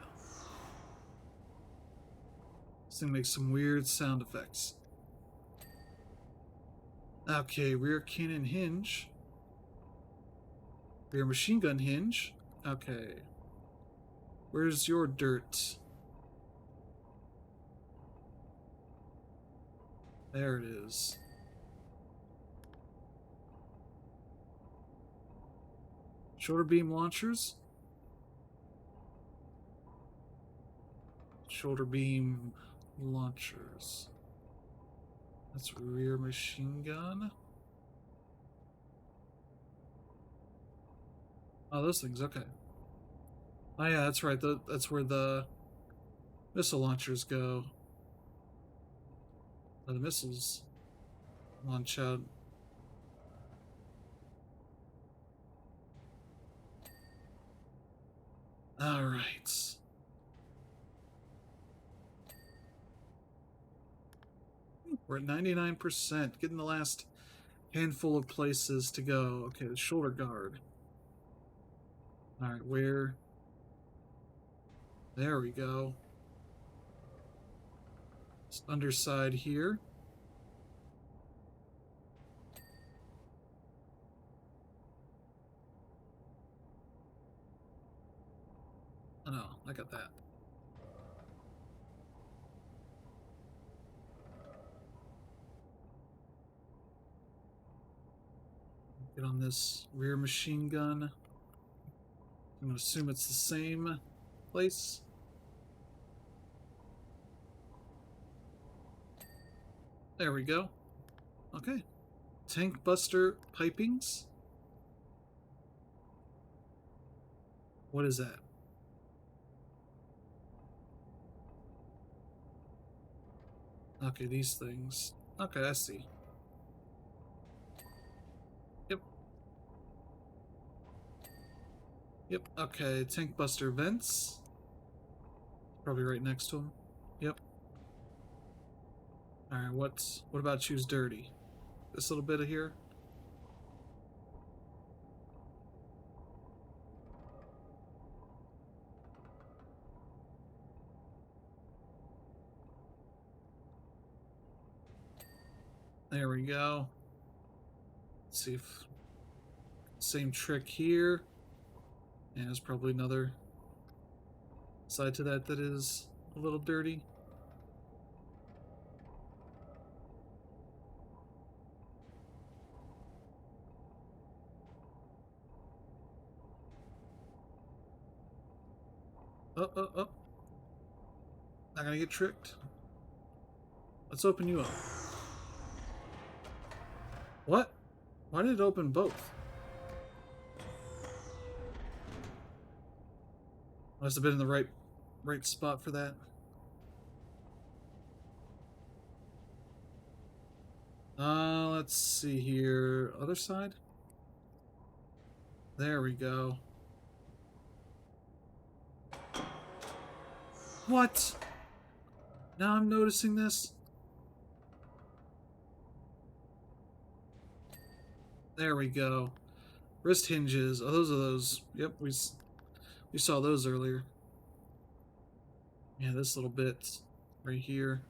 This thing makes some weird sound effects. Okay, rear cannon hinge. Rear machine gun hinge. Okay. Where's your dirt? There it is. Shoulder beam launchers. Shoulder beam launchers. That's rear machine gun. Oh, those things, okay. Oh yeah, that's right. That's where the missile launchers go. Or the missiles launch out. Alright. We're at 99%. Getting the last handful of places to go. Okay, the shoulder guard. Alright, where? There we go. It's underside here. Oh no, I got that. Get on this rear machine gun. I'm gonna assume it's the same place. There we go. Okay. Tank buster pipings. What is that? Okay, these things. Okay, I see. Yep. Yep. Okay, tank buster vents. Probably right next to him. Yep. Alright, what about choose dirty? This little bit of here? There we go. Let's see if same trick here. And there's probably another side to that that is a little dirty. Oh, oh, oh. Not gonna get tricked. Let's open you up. What? Why did it open both? Must have been in the right spot for that. Let's see here. Other side? There we go. What? Now I'm noticing this. There we go. Wrist hinges. Oh, those are those. Yep, we saw those earlier. Yeah, this little bit right here.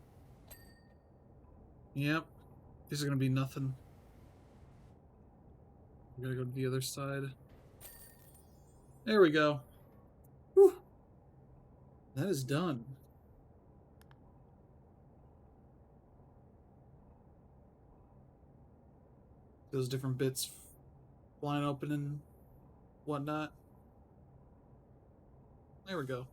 Yep. These are gonna be nothing. We gotta go to the other side. There we go. Whew. That is done. Those different bits flying open and whatnot. There we go.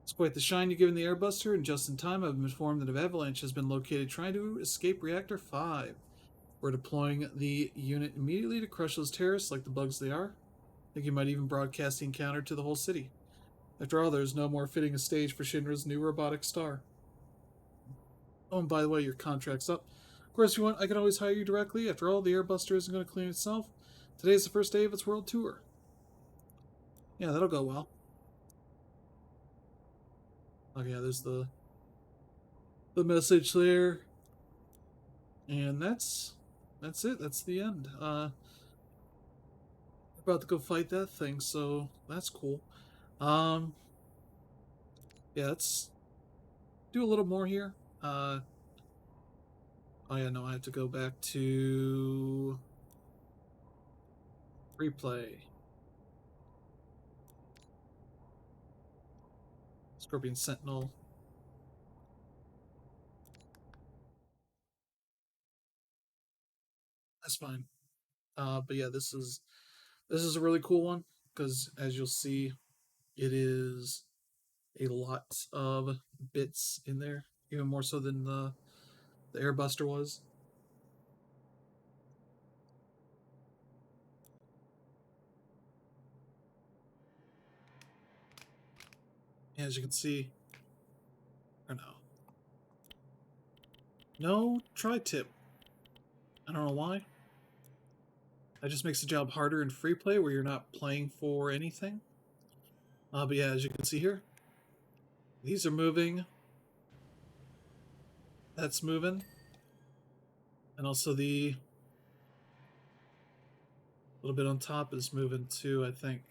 It's quite the shine you give in the airbuster, and just in time I've been informed that an Avalanche has been located trying to escape Reactor 5. We're deploying the unit immediately to crush those terrorists like the bugs they are. I think you might even broadcast the encounter to the whole city. After all, there's no more fitting a stage for Shinra's new robotic star. Oh, and by the way, your contract's up. Of course, if you want, I can always hire you directly. After all, the airbuster isn't going to clean itself. Today's the first day of its world tour. Yeah, that'll go well. Oh yeah, there's the message there, and that's it. That's the end. We're about to go fight that thing, so that's cool. Um, yeah, let's do a little more here. Oh yeah, no, I have to go back to replay. Scorpion Sentinel. That's fine. But yeah, this is a really cool one because as you'll see, it is a lot of bits in there, even more so than the Airbuster was. As you can see, or no tri-tip. I don't know why. That just makes the job harder in free play where you're not playing for anything. But yeah, as you can see here, these are moving. That's moving. And also the little bit on top is moving too, I think.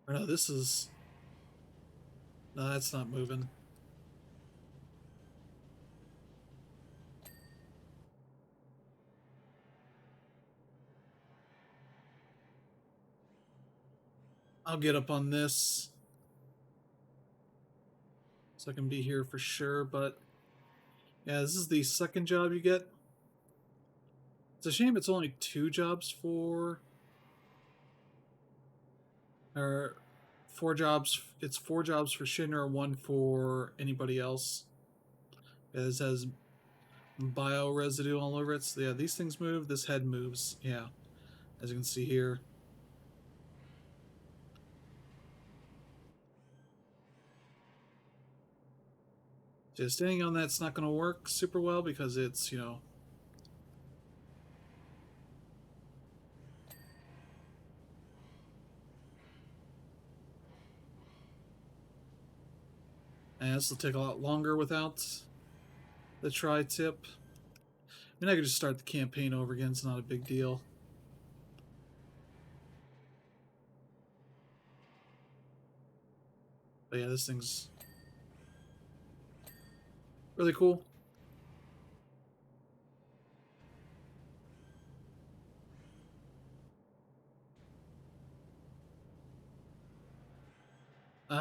Or no, this is... No, that's not moving. I'll get up on this so I can be here for sure, but yeah, this is the second job you get. It's a shame it's only 2 jobs for... Or 4 jobs. It's 4 jobs for Shinra, 1 for anybody else. This has bio residue all over it. So yeah, these things move. This head moves. Yeah, as you can see here. Just standing on that's not going to work super well because it's, you know... And this will take a lot longer without the tri-tip. I mean, I could just start the campaign over again. It's not a big deal. But yeah, this thing's really cool.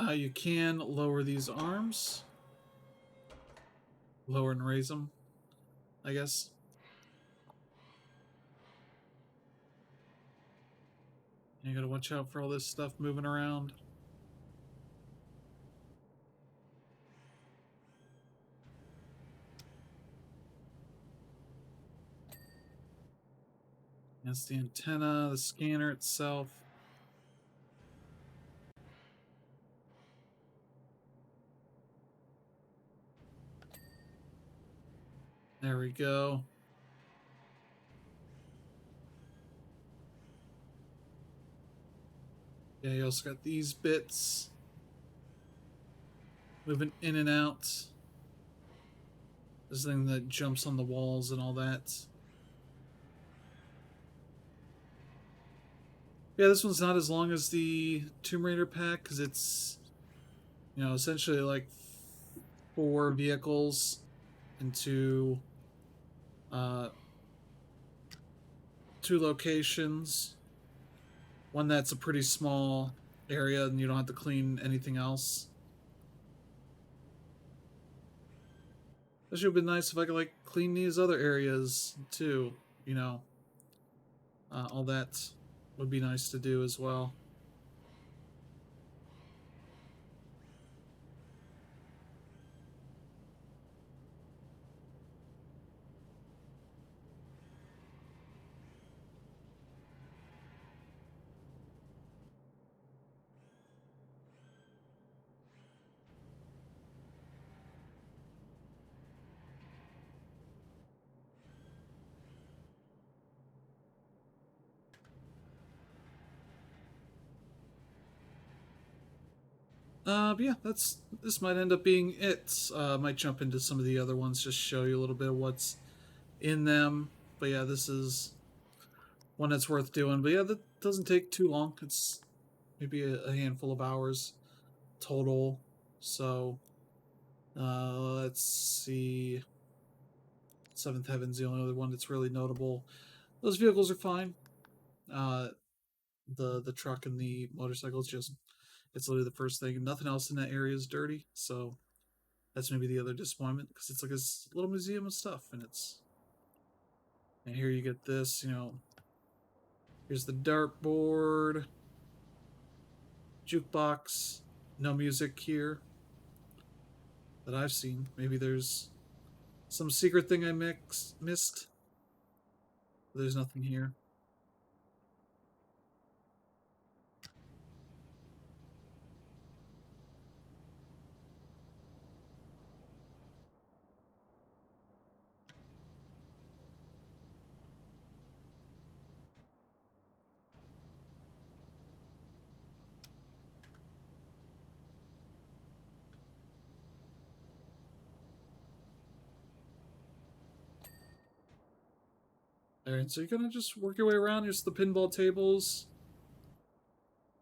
You can lower these arms. Lower and raise them, I guess. You gotta watch out for all this stuff moving around. That's the antenna, the scanner itself. There we go. Yeah, you also got these bits moving in and out. This thing that jumps on the walls and all that. Yeah, this one's not as long as the Tomb Raider pack because it's, you know, essentially like 4 vehicles into 2 locations. One that's a pretty small area and you don't have to clean anything else. It would have been nice if I could like clean these other areas too, you know. All that would be nice to do as well. But yeah, this might end up being it. Might jump into some of the other ones, just show you a little bit of what's in them. But yeah, this is one that's worth doing. But yeah, that doesn't take too long. It's maybe a handful of hours total. So let's see. Seventh Heaven's the only other one that's really notable. Those vehicles are fine. Uh, the truck and the motorcycles just it's literally the first thing. Nothing else in that area is dirty. So that's maybe the other disappointment because it's like this little museum of stuff, and it's and here you get this. You know, here's the dartboard, jukebox. No music here that I've seen. Maybe there's some secret thing I missed. There's nothing here. There, and so you're gonna just work your way around. Here's the pinball tables,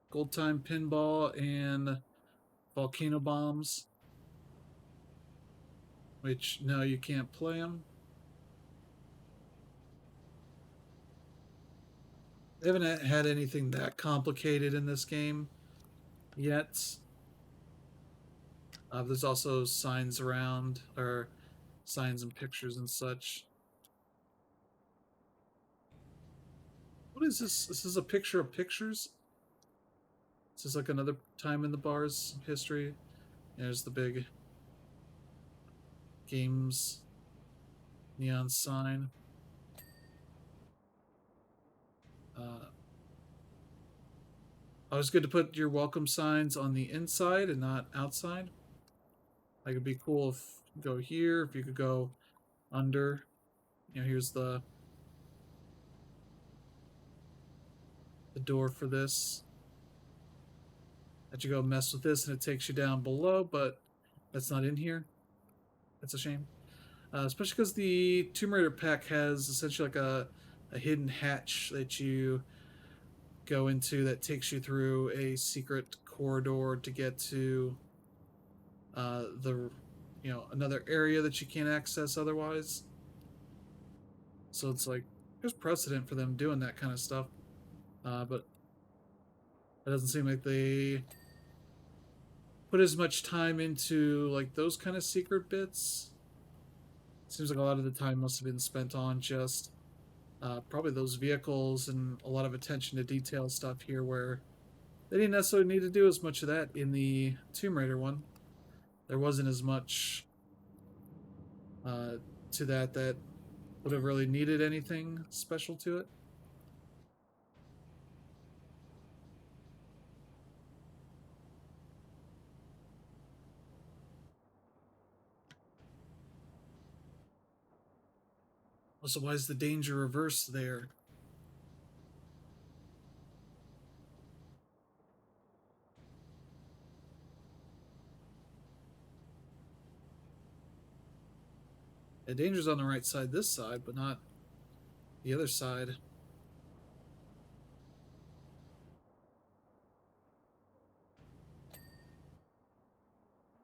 gold time pinball, and volcano bombs. Which no, you can't play them. They haven't had anything that complicated in this game yet. There's also signs around, or signs and pictures and such. What is this? This is a picture of pictures? This is like another time in the bar's history. There's the big games neon sign. Always good to put your welcome signs on the inside and not outside. Like it'd be cool if go here, if you could go under. You know, here's the door for this. That you go mess with this and it takes you down below, but that's not in here. That's a shame. Especially because the Tomb Raider pack has essentially like a hidden hatch that you go into that takes you through a secret corridor to get to the another area that you can't access otherwise. So it's like there's precedent for them doing that kind of stuff, but it doesn't seem like they put as much time into like those kind of secret bits. Seems like a lot of the time must have been spent on just probably those vehicles and a lot of attention to detail stuff here, where they didn't necessarily need to do as much of that in the Tomb Raider one. There wasn't as much uh, to that would have really needed anything special to it. Also, why is the danger reverse there? The danger's on the right side this side, but not the other side.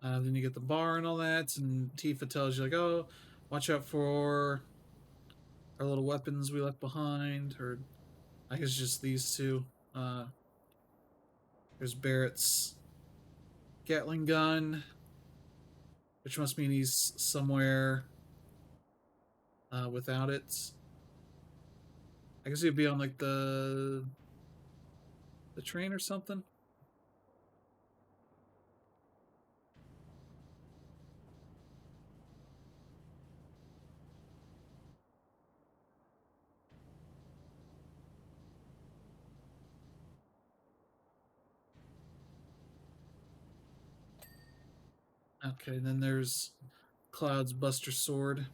Then you get the bar and all that, and Tifa tells you like, "Oh, watch out for our little weapons we left behind." Or I guess just these two. Uh, there's Barrett's Gatling gun, which must mean he's somewhere without it. I guess he'd be on like the train or something. Okay, and then there's Cloud's Buster Sword,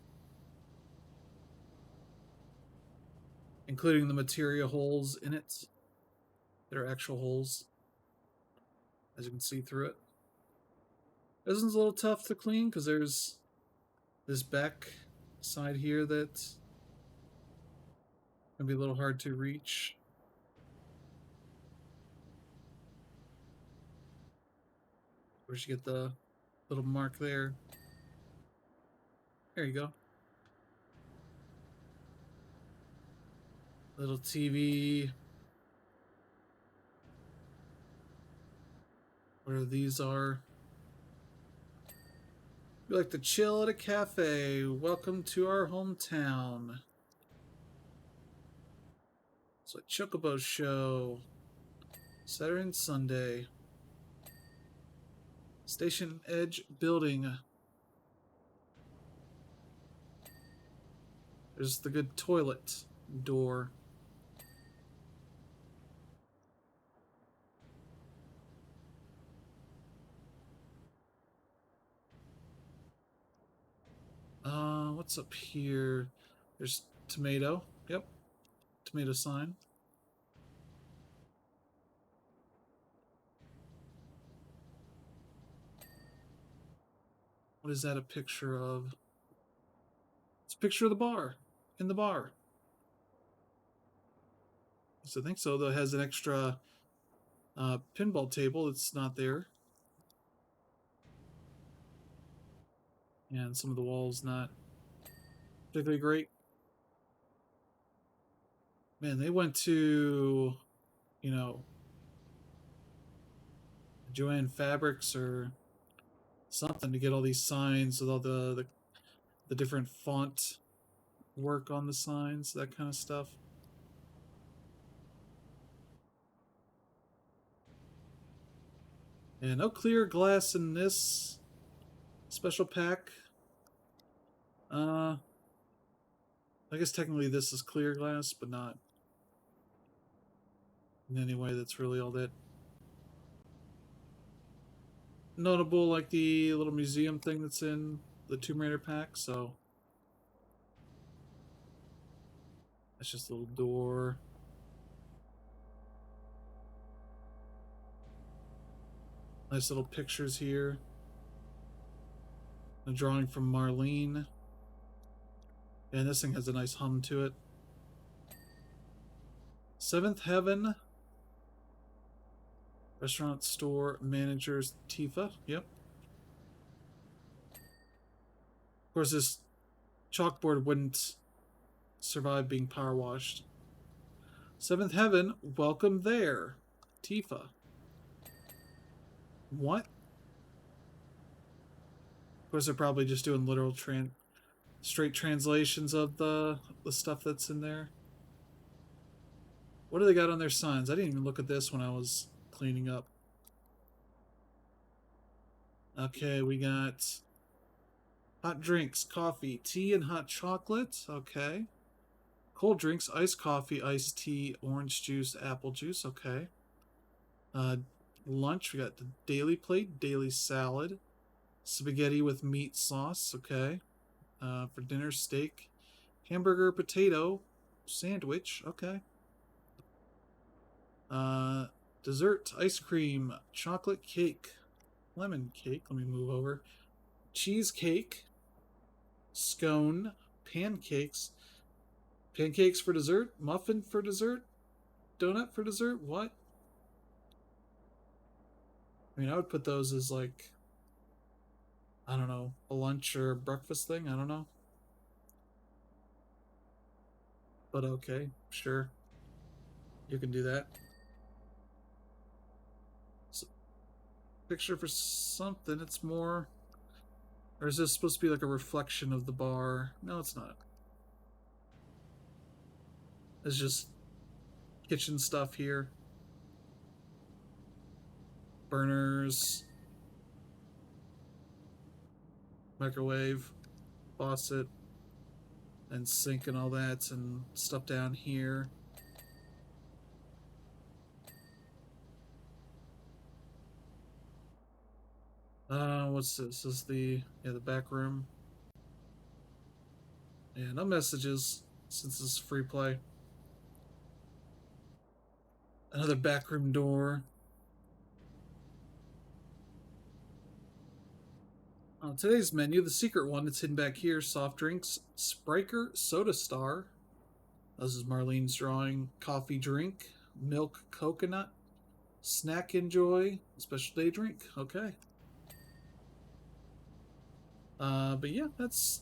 including the materia holes in it. That are actual holes, as you can see through it. This one's a little tough to clean because there's this back side here that's gonna be a little hard to reach. Where'd you get the little mark there? There you go. Little TV. Where these are. We like to chill at a cafe. Welcome to our hometown. It's a Chocobo show. Saturday and Sunday. Station Edge building. There's the good toilet door. What's up here? There's tomato. Yep. Tomato sign. What is that a picture of? It's a picture of the bar. In the bar. So I think so, though it has an extra pinball table that's not there. And some of the walls not particularly great. Man, they went to, you know, Joanne Fabrics or something to get all these signs with all the different font work on the signs, that kind of stuff. And no clear glass in this special pack. I guess technically this is clear glass, but not in any way that's really all that notable, like the little museum thing that's in the Tomb Raider pack, so that's just a little door. Nice little pictures here. A drawing from Marlene. And this thing has a nice hum to it. Seventh Heaven. Restaurant store managers Tifa. Yep. Of course, this chalkboard wouldn't survive being power washed. Seventh Heaven, welcome there. Tifa. What? Of course, they're probably just doing literal straight translations of the stuff that's in there. What do they got on their signs? I didn't even look at this when I was cleaning up. Okay, we got hot drinks, coffee, tea, and hot chocolate. Okay. Cold drinks, iced coffee, iced tea, orange juice, apple juice. Okay. Lunch, we got the daily plate, daily salad, spaghetti with meat sauce. Okay. For dinner, steak, hamburger, potato, sandwich. Okay. Dessert, ice cream, chocolate cake, lemon cake. Let me move over. Cheesecake, scone, pancakes. Pancakes for dessert, muffin for dessert, donut for dessert. What? I mean, I would put those as like, I don't know, a lunch or breakfast thing. I don't know. But okay, sure. You can do that. So, picture for something. It's more. Or is this supposed to be like a reflection of the bar? No, it's not. It's just kitchen stuff here. Burners. Microwave. Faucet. And sink and all that. And stuff down here. What's this? This is the back room. Yeah, no messages since this is free play. Another back room door. Today's menu, the secret one, it's hidden back here. Soft drinks, Spriker, Soda Star. This is Marlene's drawing. Coffee drink, milk coconut, snack enjoy, special day drink. Okay. But yeah, that's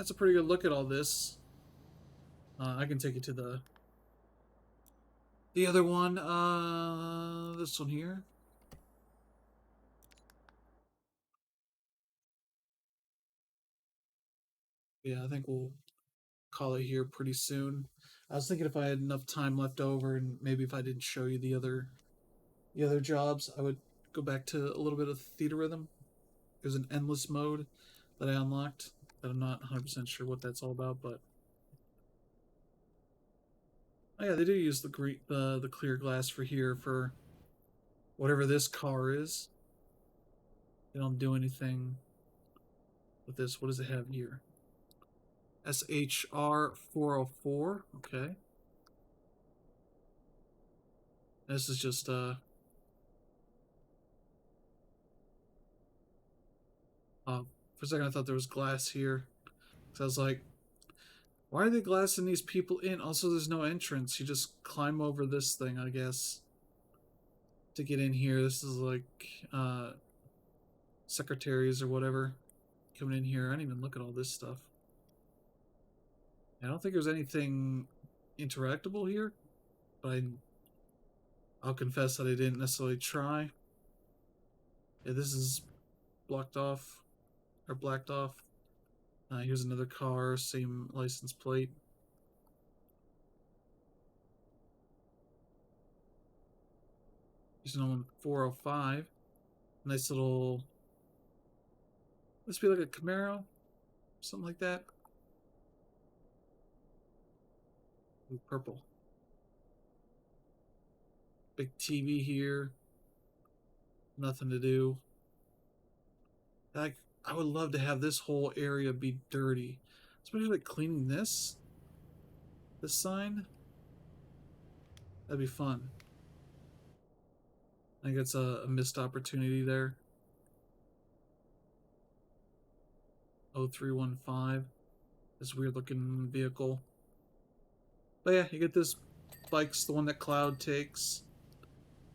a pretty good look at all this. I can take you to the other one. This one here. Yeah, I think we'll call it here pretty soon. I was thinking if I had enough time left over, and maybe if I didn't show you the other jobs, I would go back to a little bit of theater rhythm. There's an endless mode that I unlocked that I'm not 100% sure what that's all about, but oh yeah, they do use the clear glass for here for whatever this car is. They don't do anything with this. What does it have here? SHR 404. Okay. This is just for a second I thought there was glass here. So I was like, why are they glassing these people in? Also, there's no entrance. You just climb over this thing, I guess, to get in here. This is like secretaries or whatever coming in here. I didn't even look at all this stuff. I don't think there's anything interactable here, but I'll confess that I didn't necessarily try. Yeah, this is blocked off or blacked off. Here's another car, same license plate. Here's another one, 405. Nice little. This be like a Camaro, something like that. Ooh, purple. Big TV here. Nothing to do. I would love to have this whole area be dirty. Especially like cleaning this sign. That'd be fun. I think it's a missed opportunity there. 0315. This weird looking vehicle. But yeah, you get this bike's the one that Cloud takes.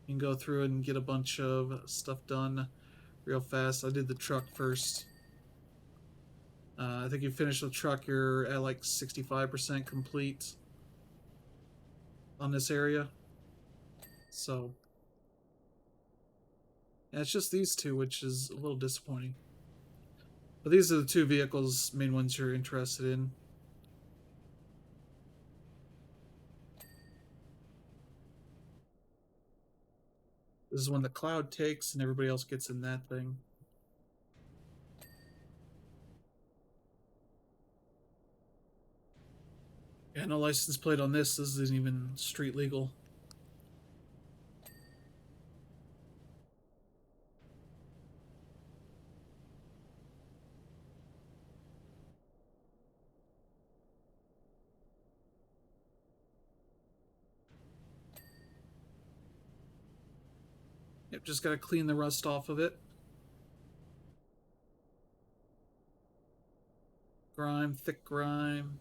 You can go through and get a bunch of stuff done real fast. I did the truck first. I think you finish the truck, you're at like 65% complete on this area. So, yeah, it's just these two, which is a little disappointing. But these are the two vehicles, main ones you're interested in. This is one that Cloud takes, and everybody else gets in that thing. Yeah, no license plate on this. This isn't even street legal. Yep, just gotta clean the rust off of it. Grime, thick grime.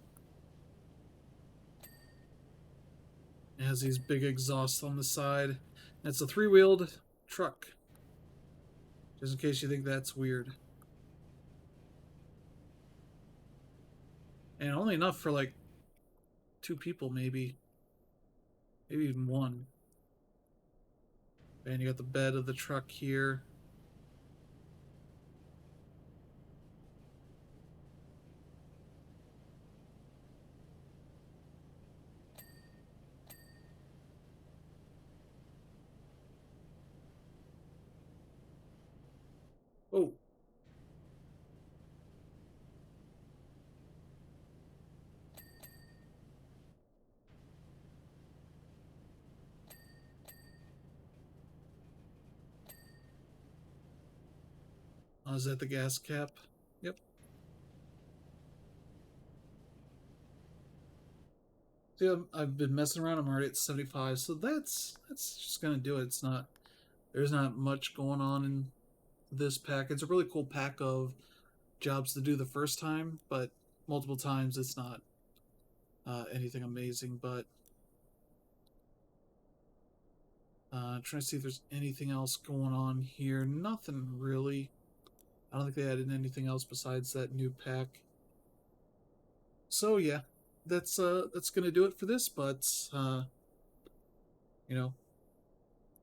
It has these big exhausts on the side. And it's a three-wheeled truck. Just in case you think that's weird. And only enough for like 2 people, maybe. Maybe even 1. And you got the bed of the truck here. Oh. Oh, is that the gas cap? Yep. See, I've been messing around. I'm already at 75, so that's just gonna do it. It's not. There's not much going on in this pack. It's a really cool pack of jobs to do the first time, but multiple times it's not anything amazing. But trying to see if there's anything else going on here. Nothing really. I don't think they added anything else besides that new pack. So yeah, that's gonna do it for this. But you know,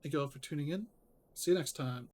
thank you all for tuning in. See you next time.